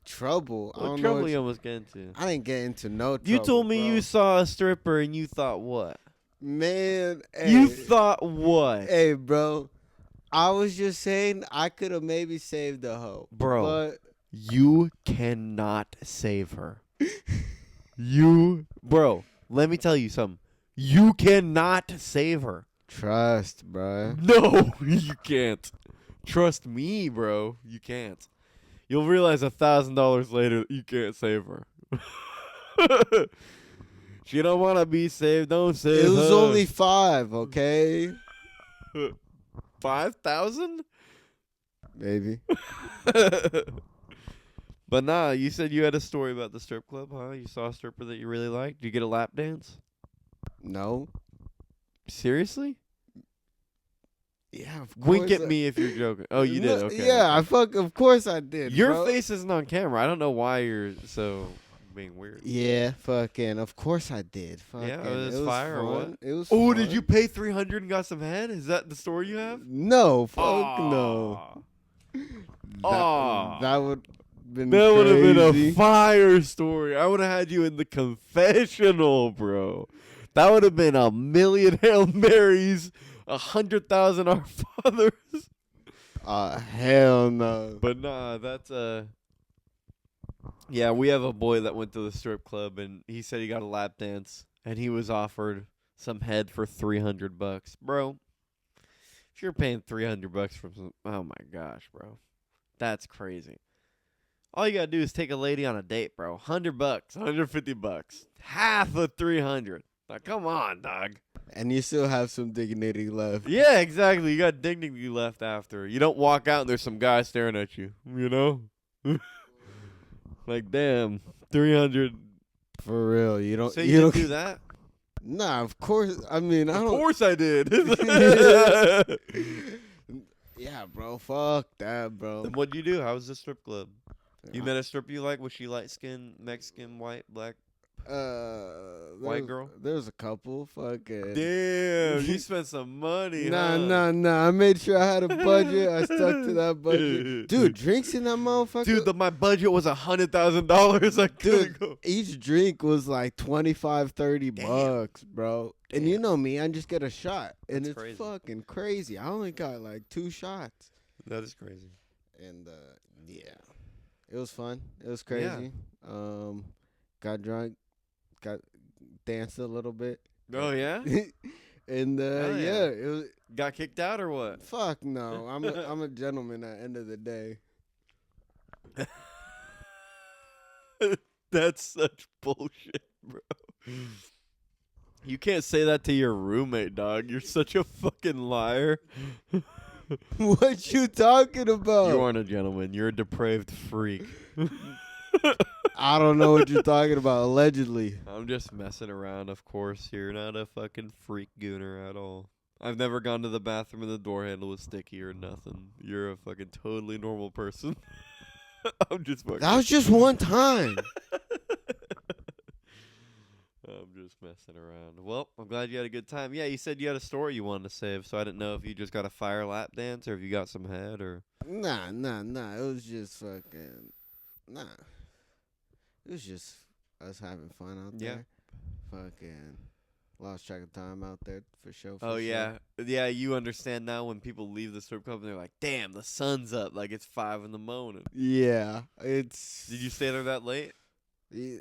trouble. I
What
don't
trouble
know.
you almost get into?
I didn't get into no trouble.
You told me
bro.
you saw a stripper and you thought what?
Man, hey.
You thought what?
Hey, bro. I was just saying I could have maybe saved the hoe.
Bro.
But
You cannot save her. Bro, let me tell you something. You cannot save her.
trust, bro.
No, you can't. Trust me, bro. You can't. You'll realize $1,000 later that you can't save her. She don't want to be saved. Don't save her.
It was only 5, okay?
5,000?
Maybe.
But nah, you said you had a story about the strip club, huh? You saw a stripper that you really liked. Did you get a lap dance?
No.
Seriously?
Yeah, of course.
Wink at me if you're joking. Oh, you did? Okay.
Yeah, of course I did.
Your
bro.
face isn't on camera. I don't know why you're so being weird.
Yeah, fucking. Of course I did. Fucking.
Yeah, it was fire or
fun.
what?
It was.
Oh,
fun.
did you pay 300 and got some head? Is that the story you have?
No, fuck no.
Aw.
That would been.
That would have been a
crazy.
fire story. I would have had you in the confessional, bro. That would have been a million Hail Marys, 100,000 Our Fathers.
Hell no.
But nah, that's yeah, we have a boy that went to the strip club and he said he got a lap dance and he was offered some head for $300, bro. If you're paying $300 from some, oh my gosh, bro, that's crazy. All you gotta do is take a lady on a date, bro. $100, $150, half of 300. Like, come on, dog.
And you still have some dignity left.
Yeah, exactly. You got dignity left after. You don't walk out and there's some guy staring at you. You know, like damn, 300.
For real, you don't.
So
you don't
do that?
Nah, of course. I mean, I
Of
don't.
course I did.
Yeah, bro. Fuck that, bro.
Then what'd you do? How was the strip club? You met a stripper you like? Was she light skinned, Mexican, white, black? White girl?
There's a couple. Fucking.
Damn, you spent some money.
Nah. I made sure I had a budget. I stuck to that budget. Dude, drinks in that motherfucker.
Dude, my budget was $100,000. I couldn't go.
Each drink was like 25, 30 bucks, bro. And you know me, I just get a shot. And
That's
it's
crazy.
fucking crazy. I only got like 2 shots.
That is crazy.
And yeah. It was fun. It was crazy. Got drunk. Got danced a little bit.
Oh yeah?
And
Hell
yeah, it was
Got kicked out or what?
fuck no. I'm a gentleman at the end of the day.
That's such bullshit, bro. You can't say that to your roommate, dog. You're such a fucking liar.
What you talking about?
You aren't a gentleman. You're a depraved freak.
I don't know what you're talking about. Allegedly.
I'm just messing around, of course. You're not a fucking freak gooner at all. I've never gone to the bathroom and the door handle was sticky or nothing. You're a fucking totally normal person. I'm just fucking.
That was just one time.
I'm just messing around. Well, I'm glad you had a good time. Yeah, you said you had a story you wanted to save, so I didn't know if you just got a fire lap dance or if you got some head or.
Nah. It was just fucking. Nah. It was just us having fun out there. Fucking lost track of time out there for sure.
Oh, yeah. Yeah, you understand now when people leave the strip club and they're like, damn, the sun's up. Like, it's 5 in the morning.
Yeah. It's.
Did you stay there that late?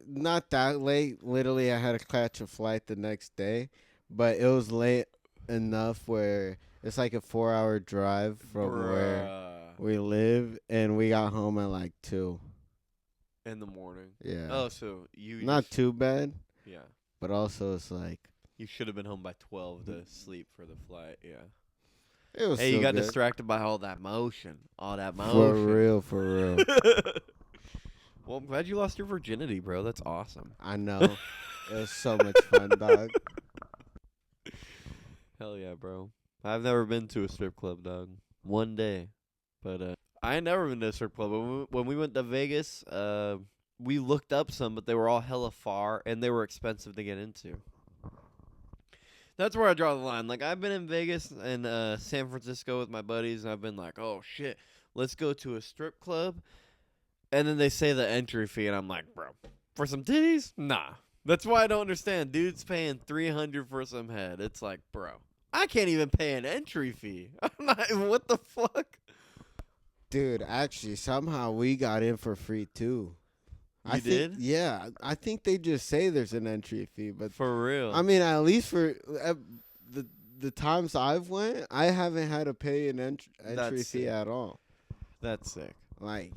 Not that late. Literally, I had to catch a flight the next day. But it was late enough where it's like a 4-hour drive from where we live. And we got home at like 2.
In the morning.
Yeah.
Oh, so you
Not too bad.
Yeah.
But also, it's like.
You should have been home by 12 to sleep for the flight. Yeah.
It was
Hey, you
still
got
good.
distracted by all that motion. All that motion.
For real.
Well, I'm glad you lost your virginity, bro. That's awesome.
I know. It was so much fun, dog.
Hell yeah, bro. I've never been to a strip club, dog. One day. But I ain't never been to a strip club. When we went to Vegas, we looked up some, but they were all hella far, and they were expensive to get into. That's where I draw the line. Like, I've been in Vegas and San Francisco with my buddies, and I've been like, oh, shit, let's go to a strip club. And then they say the entry fee, and I'm like, bro, for some titties? Nah. That's why I don't understand. Dude's paying $300 for some head. It's like, bro, I can't even pay an entry fee. I'm not, what the fuck?
Dude, actually, somehow we got in for free, too.
You did?
Yeah. I think they just say there's an entry fee. But
For real.
I mean, at least for the times I've went, I haven't had to pay an entry
That's
fee
sick.
at all.
That's sick.
Like,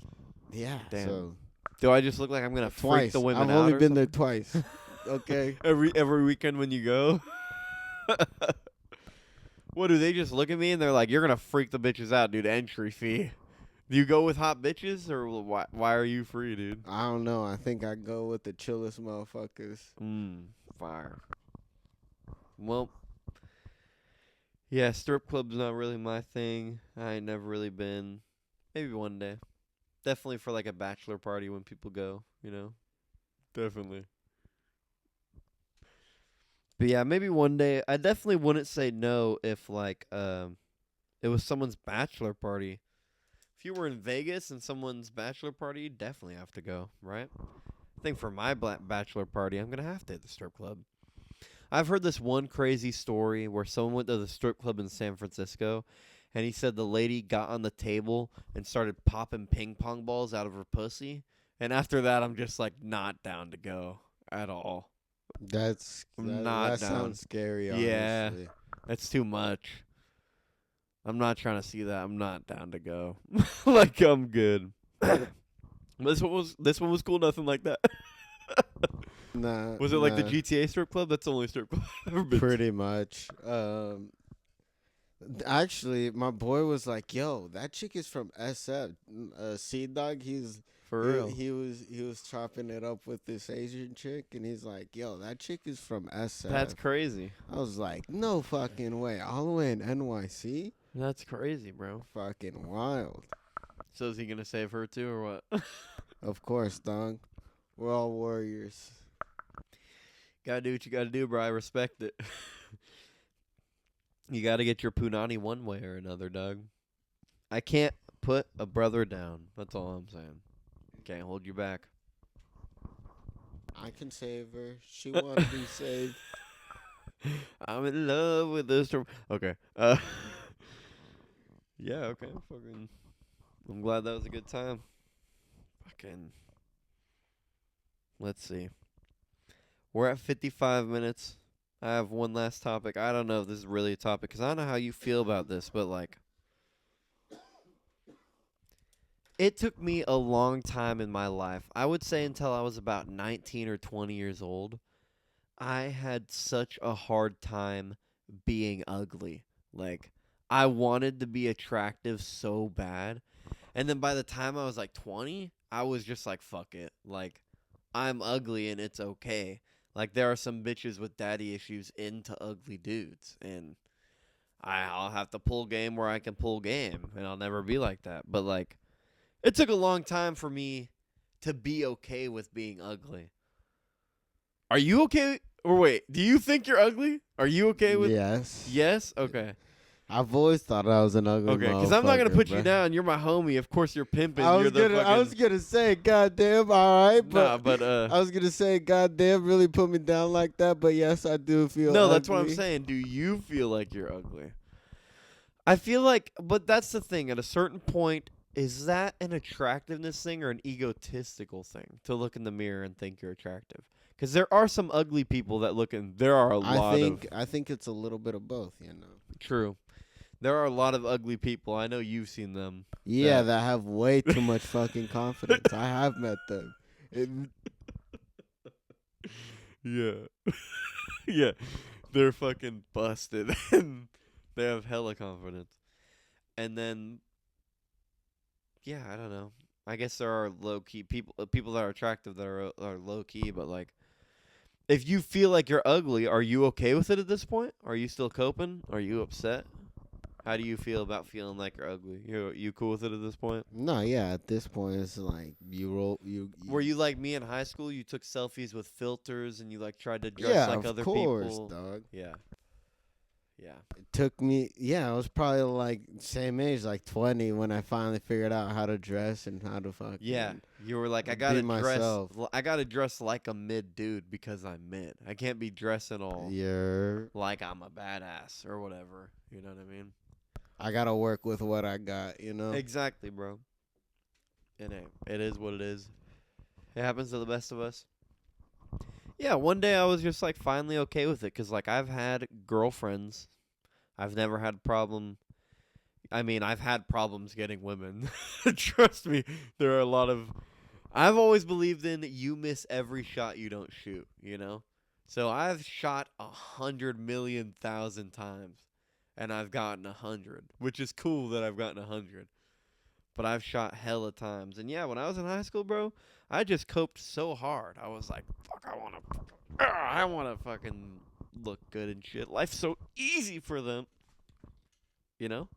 yeah.
Damn.
So,
Do I just look like I'm going to freak
twice.
the women
I've
out
only
or
been there
something?
twice. Okay.
Every weekend when you go? What, do they just look at me and they're like, you're going to freak the bitches out, dude, entry fee. Do you go with hot bitches, or why are you free, dude?
I don't know. I think I go with the chillest motherfuckers.
Fire. Well, yeah, strip club's not really my thing. I ain't never really been. Maybe one day. Definitely for like a bachelor party when people go, you know? Definitely. But yeah, maybe one day. I definitely wouldn't say no if like it was someone's bachelor party. If you were in Vegas and someone's bachelor party, you definitely have to go, right? I think for my bachelor party, I'm gonna have to hit the strip club. I've heard this one crazy story where someone went to the strip club in San Francisco, and he said the lady got on the table and started popping ping pong balls out of her pussy. And after that, I'm just like not down to go at all.
That
Not down.
sounds scary.
Yeah.
Honestly.
That's too much. I'm not trying to see that. I'm not down to go. Like I'm good. This one was cool. Nothing like that.
Nah.
Was it like the GTA strip club? That's the only strip club I've ever been to.
Pretty much. Actually, my boy was like, "Yo, that chick is from SF." Sea Dog.
For real.
He was chopping it up with this Asian chick, and he's like, "Yo, that chick is from SF."
That's crazy.
I was like, "No fucking way!" All the way in NYC.
That's crazy, bro.
Fucking wild.
So is he gonna save her too, or what?
Of course, dog. We're all warriors.
Gotta do what you gotta do, bro. I respect it. You gotta get your punani one way or another, dog. I can't put a brother down. That's all I'm saying. Can't hold you back.
I can save her. She want to be saved.
I'm in love with this. Okay. Yeah. Okay. Fucking. I'm glad that was a good time. Fucking. Let's see. We're at 55 minutes. I have one last topic. I don't know if this is really a topic because I don't know how you feel about this, but like, it took me a long time in my life. I would say until I was about 19 or 20 years old, I had such a hard time being ugly. Like, I wanted to be attractive so bad. And then by the time I was like 20, I was just like, fuck it. Like, I'm ugly and it's okay. Like, there are some bitches with daddy issues into ugly dudes. And I'll have to pull game where I can pull game. And I'll never be like that. But, like, it took a long time for me to be okay with being ugly. Are you okay? Or wait, do you think you're ugly? Are you okay with?
Yes.
Yes? Okay.
I've always thought I was an ugly
Okay, because I'm not going to put you
bruh.
down. You're my homie. Of course you're pimping.
I
You're
was gonna say, goddamn, all right, but,
Nah, but
I was gonna say, goddamn, really put me down like that. But yes, I do feel.
no,
ugly.
that's what I'm saying. Do you feel like you're ugly? I feel like, but that's the thing. At a certain point, is that an attractiveness thing or an egotistical thing to look in the mirror and think you're attractive? Because there are some ugly people that look in. There are a lot of.
I think it's a little bit of both. You know.
True. There are a lot of ugly people. I know you've seen them.
Yeah, that have way too much fucking confidence. I have met them.
Yeah. Yeah. They're fucking busted. And they have hella confidence. And then, yeah, I don't know. I guess there are low-key people that are attractive that are low-key, but, like, if you feel like you're ugly, are you okay with it at this point? Are you still coping? Are you upset? How do you feel about feeling like you're ugly? You cool with it at this point?
No, yeah. At this point, it's like you.
Were you like me in high school? You took selfies with filters and you like tried to dress like other people.
Dog.
Yeah. Yeah.
It took me. Yeah, I was probably like same age, like 20, when I finally figured out how to dress and how to fucking.
Yeah. You were like, I
be
gotta
myself.
dress. I gotta dress like a mid dude because I'm mid. I can't be dressing all like I'm a badass or whatever. You know what I mean?
I gotta work with what I got, you know.
Exactly, bro. It is what it is. It happens to the best of us. Yeah, one day I was just like finally okay with it because like I've had girlfriends. I've never had a problem. I mean, I've had problems getting women. Trust me, there are a lot of. I've always believed in you miss every shot you don't shoot. You know, so I've shot 100,000,000 times. And I've gotten 100, which is cool that I've gotten 100. But I've shot hella times. And yeah, when I was in high school, bro, I just coped so hard. I was like, fuck, I want to fucking look good and shit. Life's so easy for them. You know?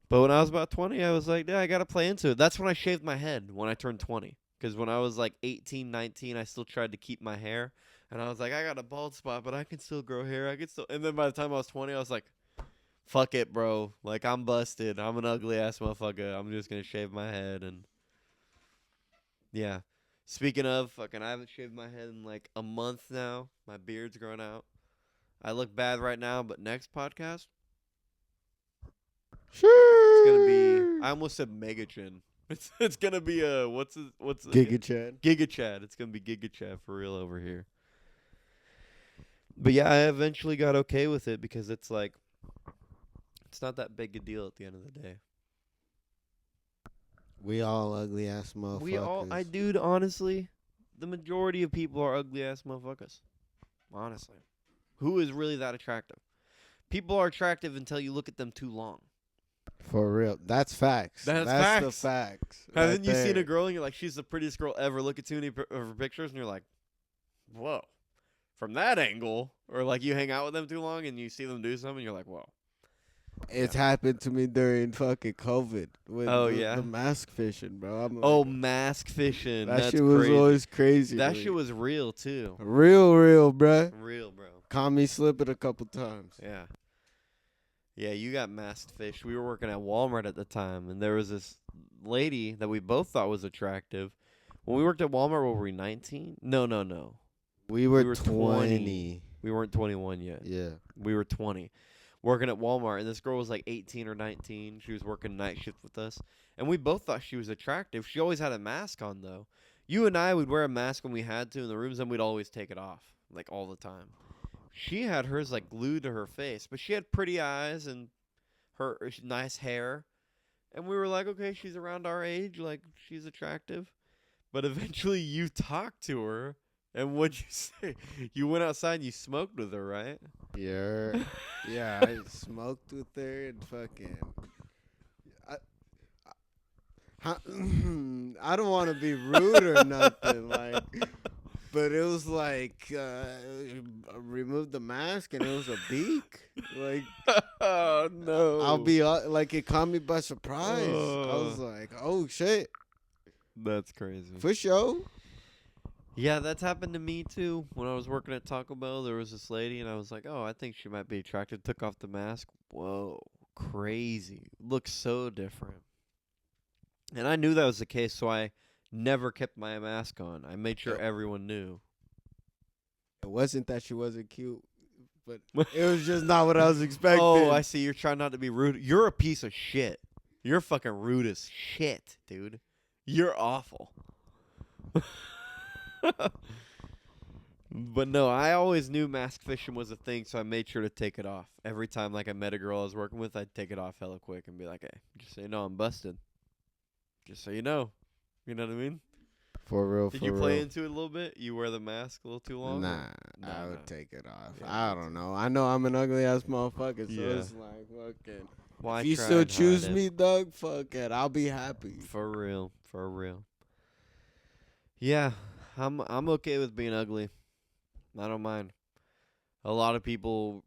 But when I was about 20, I was like, yeah, I got to play into it. That's when I shaved my head, when I turned 20. Because when I was like 18, 19, I still tried to keep my hair. And I was like, I got a bald spot, but I can still grow hair. I can still. And then by the time I was 20, I was like, fuck it, bro. Like, I'm busted. I'm an ugly ass motherfucker. I'm just going to shave my head. And yeah. Speaking of, fucking, I haven't shaved my head in like a month now. My beard's growing out. I look bad right now, but next podcast, it's gonna be. I almost said Mega Chin. It's gonna be what's
Giga Chad.
Giga Chad. It's gonna be Giga Chad for real over here. But yeah, I eventually got okay with it because it's like, it's not that big a deal at the end of the day.
We all ugly ass motherfuckers.
Dude, honestly, the majority of people are ugly ass motherfuckers. Honestly. Who is really that attractive? People are attractive until you look at them too long.
For real. That's facts.
That's
the facts.
Haven't you
right
seen
there.
a girl and you're like, she's the prettiest girl ever? Look at too many of her pictures and you're like, whoa. From that angle, or like you hang out with them too long and you see them do something, you're like, whoa.
It's happened to me during fucking COVID. With
yeah?
the mask fishing, bro. I'm like,
Oh, mask fishing.
that
That's
shit was
crazy.
always crazy.
That
to me.
shit was real, too.
real, bruh.
Real, bro.
Caught me slipping a couple times.
Yeah. Yeah, you got masked fish. We were working at Walmart at the time, and there was this lady that we both thought was attractive. When we worked at Walmart, what were we, 19? No.
We were
20.
20.
We weren't 21 yet.
Yeah.
We were 20. Working at Walmart, and this girl was like 18 or 19. She was working night shift with us, and we both thought she was attractive. She always had a mask on, though. You and I would wear a mask when we had to in the rooms, and we'd always take it off, like all the time. She had hers like glued to her face, but she had pretty eyes and her nice hair, and we were like, okay, she's around our age, like she's attractive. But eventually, you talked to her, and what'd you say? You went outside and you smoked with her, right?
Yeah. Yeah, I smoked with her and fucking. I don't want to be rude or nothing, like, but it was like remove the mask and it was a beak. Like,
Oh no!
I'll be like, it caught me by surprise. I was like, oh shit,
That's crazy.
for sure.
Yeah, that's happened to me too. When I was working at Taco Bell, there was this lady, and I was like, oh, I think she might be attractive. Took off the mask. Whoa, crazy. Looks so different. And I knew that was the case, so I never kept my mask on. I made sure everyone knew.
It wasn't that she wasn't cute, but it was just not what I was expecting.
Oh, I see. You're trying not to be rude. You're a piece of shit. You're fucking rude as shit, dude. You're awful. But no, I always knew mask fishing was a thing, so I made sure to take it off. Every time like I met a girl I was working with, I'd take it off hella quick and be like, hey, just so you know I'm busted. Just so you know. You know what I mean?
For real,
Did you play into it a little bit? You wear the mask a little too long?
Nah,
No,
I would
no.
take it off.
Yeah,
I don't know. I know I'm an ugly ass motherfucker, so
Yeah.
it's like, fucking.
Why
If you
try
still
and hide
choose
it?
me, Doug, fuck it. I'll be happy.
For real. For real. Yeah, I'm okay with being ugly. I don't mind. A lot of people,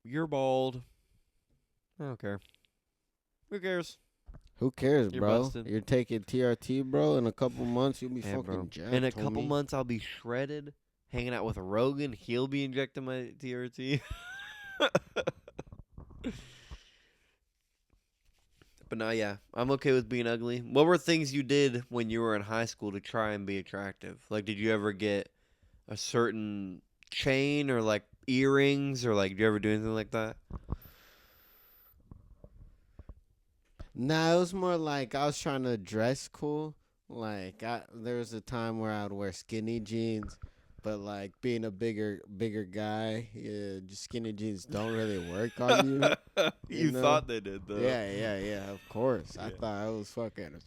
you're bald. I don't care. Who cares?
Who cares,
You're
bro?
busted.
You're taking TRT, bro. In a couple months, you'll be
Yeah, bro.
fucking jacked.
In a couple
homie.
months, I'll be shredded, hanging out with Rogan. He'll be injecting my TRT. But no, yeah, I'm okay with being ugly. What were things you did when you were in high school to try and be attractive? Like, did you ever get a certain chain or like earrings or like, did you ever do anything like that?
Nah, it was more like I was trying to dress cool. Like, there was a time where I would wear skinny jeans, but like being a bigger guy, yeah, just skinny jeans don't really work on you.
You
know?
thought they did though.
Yeah, of course. I
Yeah.
thought I was fucking.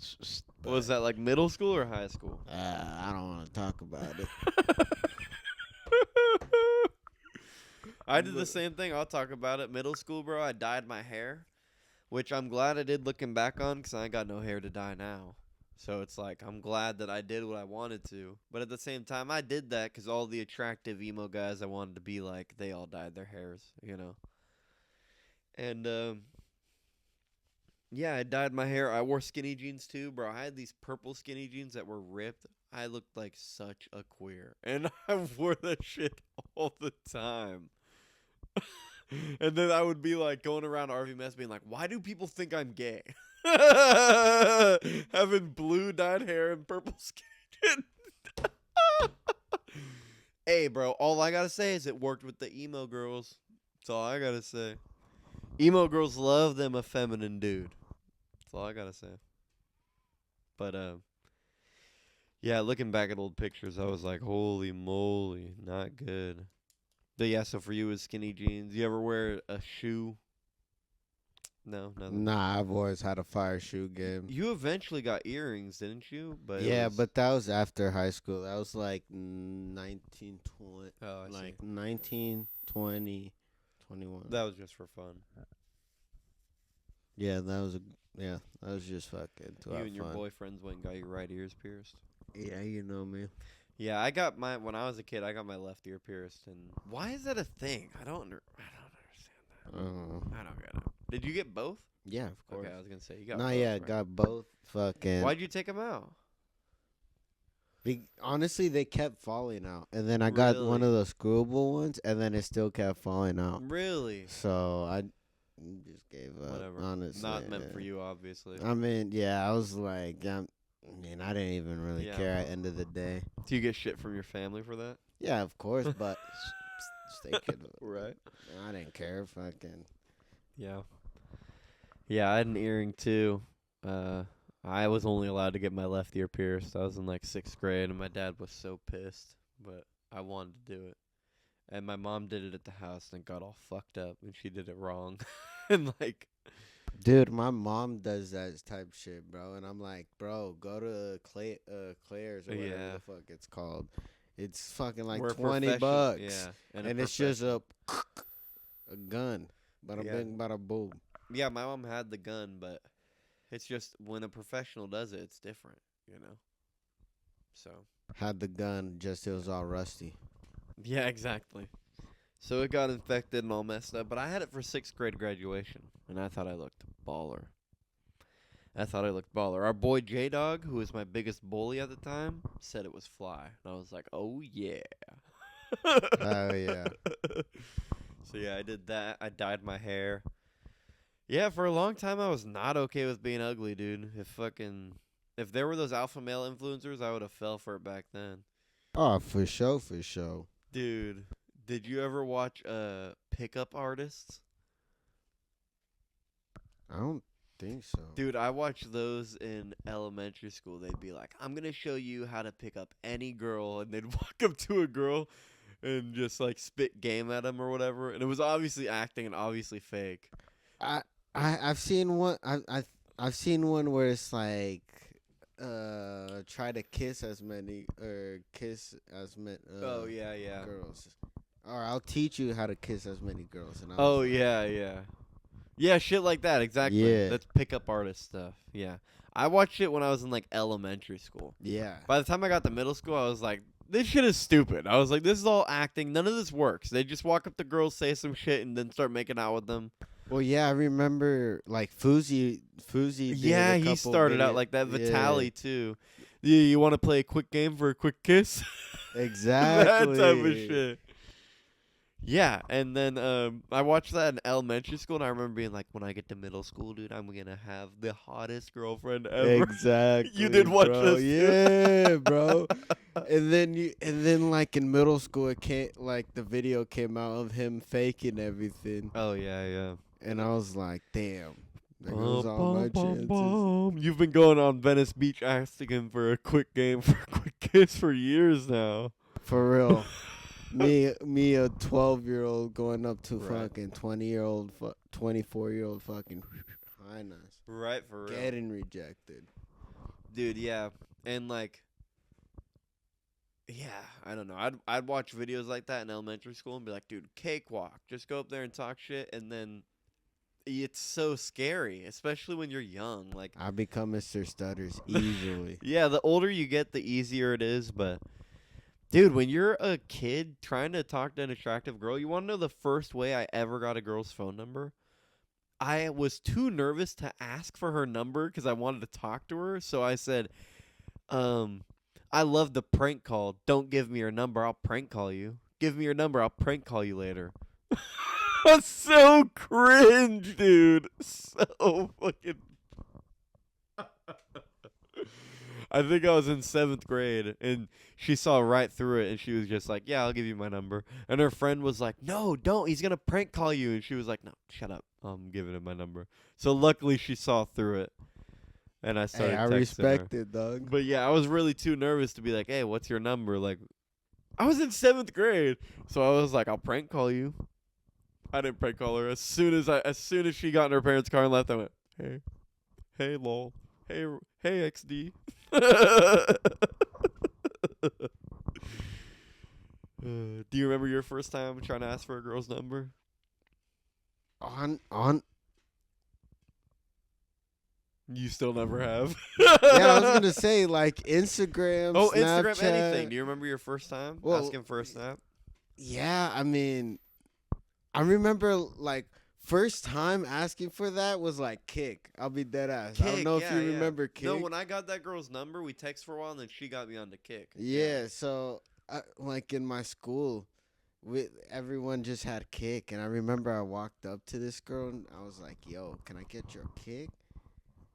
Was that like middle school or high school?
I don't want to talk about it.
I did the same thing. I'll talk about it. Middle school, bro, I dyed my hair, which I'm glad I did looking back on because I ain't got no hair to dye now. So it's like I'm glad that I did what I wanted to. But at the same time, I did that because all the attractive emo guys I wanted to be like, they all dyed their hairs, you know. And Yeah, I dyed my hair. I wore skinny jeans too, bro. I had these purple skinny jeans that were ripped. I looked like such a queer. And I wore that shit all the time. And then I would be like going around RV Mess being like, why do people think I'm gay? Having blue dyed hair and purple skin. Hey, bro, all I gotta say is it worked with the emo girls. That's all I gotta say. Emo girls love them a feminine dude. That's all I gotta say. But, yeah, looking back at old pictures, I was like, holy moly, not good. But yeah, so for you, it was skinny jeans. You ever wear a shoe? No, nothing.
Nah, I've always had a fire shoe game.
You eventually got earrings, didn't you? But
Yeah, but that was after high school. That was like 19, 20,
oh, I
like
see.
19, 20, 21.
That was just for fun.
Yeah, that was just fucking to
You
have
and your
fun.
boyfriends went and got your right ears pierced.
Yeah, you know me.
Yeah, I got when I was a kid, I got my left ear pierced. And why is that a thing? I don't understand that. I don't get it. Did you get both?
Yeah, of course.
Okay, I was gonna say you got.
Nah,
both,
yeah,
right?
got both. Fucking.
Why'd you take them out?
Honestly, they kept falling out, and then I got one
Really?
of those screwable ones, and then it still kept falling out.
Really?
So I just gave up.
Whatever.
Honestly,
Not meant for you, obviously.
I mean, yeah, I was like, I didn't even really
Yeah,
care at
well.
the end of the day.
Do you get shit from your family for that?
Yeah, of course, but stay kid.
Right.
I didn't care. Fucking.
Yeah. Yeah, I had an earring too. I was only allowed to get my left ear pierced. I was in like 6th grade, and my dad was so pissed, but I wanted to do it. And my mom did it at the house and got all fucked up, and she did it wrong. And like,
Dude, my mom does that type shit, bro, and I'm like, bro, go to Claire's or whatever
Yeah.
the fuck it's called. It's fucking like
we're
$20,
professional- Yeah,
and it's just a gun, bada
Yeah.
bing, bada boom.
yeah. My mom had the gun, but it's just when a professional does it, it's different, you know. So.
Had the gun, just it was all rusty.
Yeah, exactly. So it got infected and all messed up, but I had it for 6th grade graduation, and I thought I looked baller. Our boy J-Dog, who was my biggest bully at the time, said it was fly. And I was like, oh, yeah.
Oh, yeah.
So, yeah, I did that. I dyed my hair. Yeah, for a long time, I was not okay with being ugly, dude. If there were those alpha male influencers, I would have fell for it back then.
Oh, for sure, for sure.
Dude, did you ever watch Pickup Artists?
I don't think so.
Dude, I watched those in elementary school. They'd be like, I'm going to show you how to pick up any girl. And they'd walk up to a girl and just like spit game at them or whatever. And it was obviously acting and obviously fake.
I've seen one. I've seen one where it's like, try to kiss as many
Oh, yeah, yeah.
girls. Or I'll teach you how to kiss as many girls. And I
Oh,
was like,
yeah, yeah. Yeah, shit like that. Exactly.
Yeah.
That's pickup artist stuff. Yeah. I watched it when I was in like elementary school.
yeah.
By the time I got to middle school, I was like, this shit is stupid. I was like, this is all acting. None of this works. They just walk up to girls, say some shit, and then start making out with them.
Well, yeah, I remember like Fuzi. Did
Yeah,
a
he
couple
started out
videos.
like that.
Yeah.
Vitaly, too. Yeah, you want to play a quick game for a quick kiss?
Exactly.
That type of shit. Yeah, and then I watched that in elementary school, and I remember being like, when I get to middle school, dude, I'm going to have the hottest girlfriend ever.
Exactly.
You did watch
bro.
this too?
Yeah, bro. and then like in middle school, it came like the video came out of him faking everything,
Oh, yeah, yeah.
and I was like, damn. There goes all my chances.
You've been going on Venice Beach asking him for a quick game, for a quick kiss for years now.
For real. me, a 12-year-old going up to
Right.
fucking 20-year-old, 24-year-old fucking highness.
Right, for real.
Getting rejected.
Dude, yeah. And, like, yeah, I don't know. I'd watch videos like that in elementary school and be like, dude, cakewalk. Just go up there and talk shit, and then it's so scary, especially when you're young. Like,
I become Mr. Stutters easily.
yeah, the older you get, the easier it is, but dude, when you're a kid trying to talk to an attractive girl, you want to know the first way I ever got a girl's phone number? I was too nervous to ask for her number because I wanted to talk to her. So I said, I love the prank call. Don't give me your number. I'll prank call you. Give me your number. I'll prank call you later. That's so cringe, dude. So fucking. I think I was in 7th grade, and she saw right through it, and she was just like, yeah, I'll give you my number. And her friend was like, no, don't. He's going to prank call you. And she was like, no, shut up. I'm giving him my number. So luckily she saw through it, and I started
Hey, I
texting
respect
her.
it, dog.
But yeah, I was really too nervous to be like, hey, what's your number? Like, I was in 7th grade, so I was like, I'll prank call you. I didn't prank call her. As soon as she got in her parents' car and left, I went, hey, lol, hey, XD. Do you remember your first time trying to ask for a girl's number?
On
You still never have.
Yeah, I was gonna say like Instagram.
Oh,
Snapchat.
Instagram, anything. Do you remember your first time asking for a snap?
Yeah, I mean, I remember like first time asking for that was like Kick. I'll be dead ass. I don't know if you remember Kick.
No, when I got that girl's number, we text for a while, and then she got me on the Kick.
Yeah, so like in my school, everyone just had Kick, and I remember I walked up to this girl and I was like, "Yo, can I get your Kick?"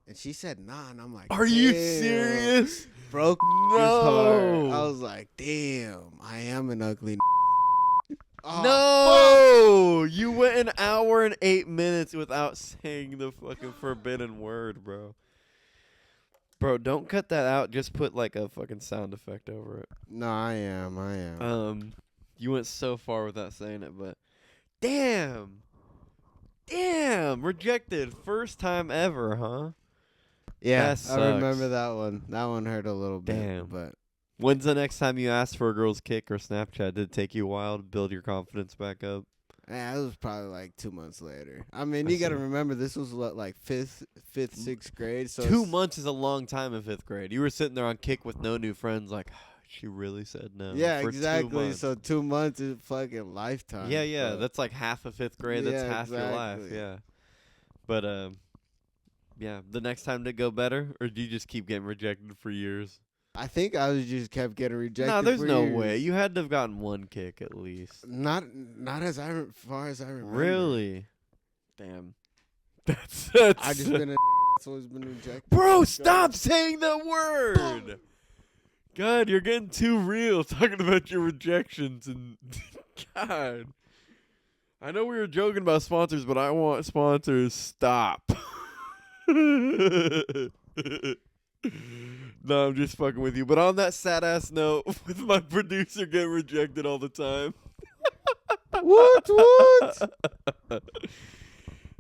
And she said, "Nah," and I'm like,
Are you
"Damn."
serious?
Broke
No.
hard. I was like, "Damn, I am an ugly."
No, you went an hour and 8 minutes without saying the fucking forbidden word, bro. Bro, don't cut that out. Just put like a fucking sound effect over it.
No, I am.
You went so far without saying it, but damn, rejected first time ever, huh?
Yeah,
That sucks.
I remember that one. That one hurt a little bit.
Damn.
But
When's the next time you asked for a girl's Kick or Snapchat? Did it take you a while to build your confidence back up?
yeah, it was probably like 2 months later. I mean,
I
you got to
see.
remember this was like fifth, sixth grade. So
2 months is a long time in 5th grade. You were sitting there on Kick with no new friends, like she really said no.
Yeah,
for 2
exactly.
months.
So 2 months is fucking lifetime.
Yeah.
but-
That's like half of 5th grade. That's
Yeah,
half your life.
exactly.
Yeah. But yeah. The next time did it go better, or do you just keep getting rejected for years?
I think I was just kept getting rejected.
No, there's
for
no
years.
way. You had to have gotten one Kick at least.
Not as far as I remember.
Really? Damn. That's
I just been it's always been rejected.
Bro, stop saying that word. God, you're getting too real talking about your rejections and God. I know we were joking about sponsors, but I want sponsors. Stop. No, I'm just fucking with you. But on that sad ass note, with my producer getting rejected all the time.
What?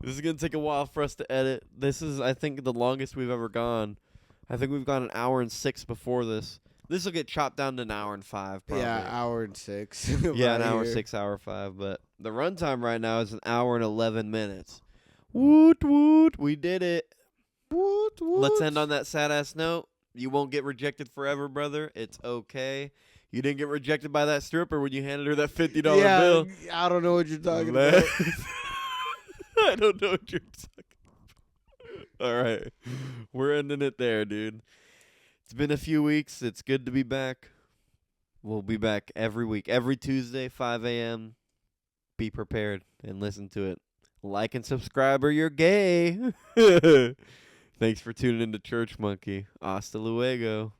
This is going to take a while for us to edit. This is, I think, the longest we've ever gone. I think we've gone 1 hour and 6 before this. This will get chopped down to 1 hour and 5, probably.
Yeah, hour and 6.
Yeah,
right
1 hour,
here.
6, hour 5. But the runtime right now is 1 hour and 11 minutes. Woot, woot. We did it.
Woot, woot.
Let's end on that sad ass note. You won't get rejected forever, brother. It's okay. You didn't get rejected by that stripper when you handed her that $50
Yeah,
bill.
I don't know what you're talking
Man.
about.
I don't know what you're talking about. All right. We're ending it there, dude. It's been a few weeks. It's good to be back. We'll be back every week. Every Tuesday, 5 a.m. Be prepared and listen to it. Like and subscribe or you're gay. Thanks for tuning in to Church Monkey. Hasta luego.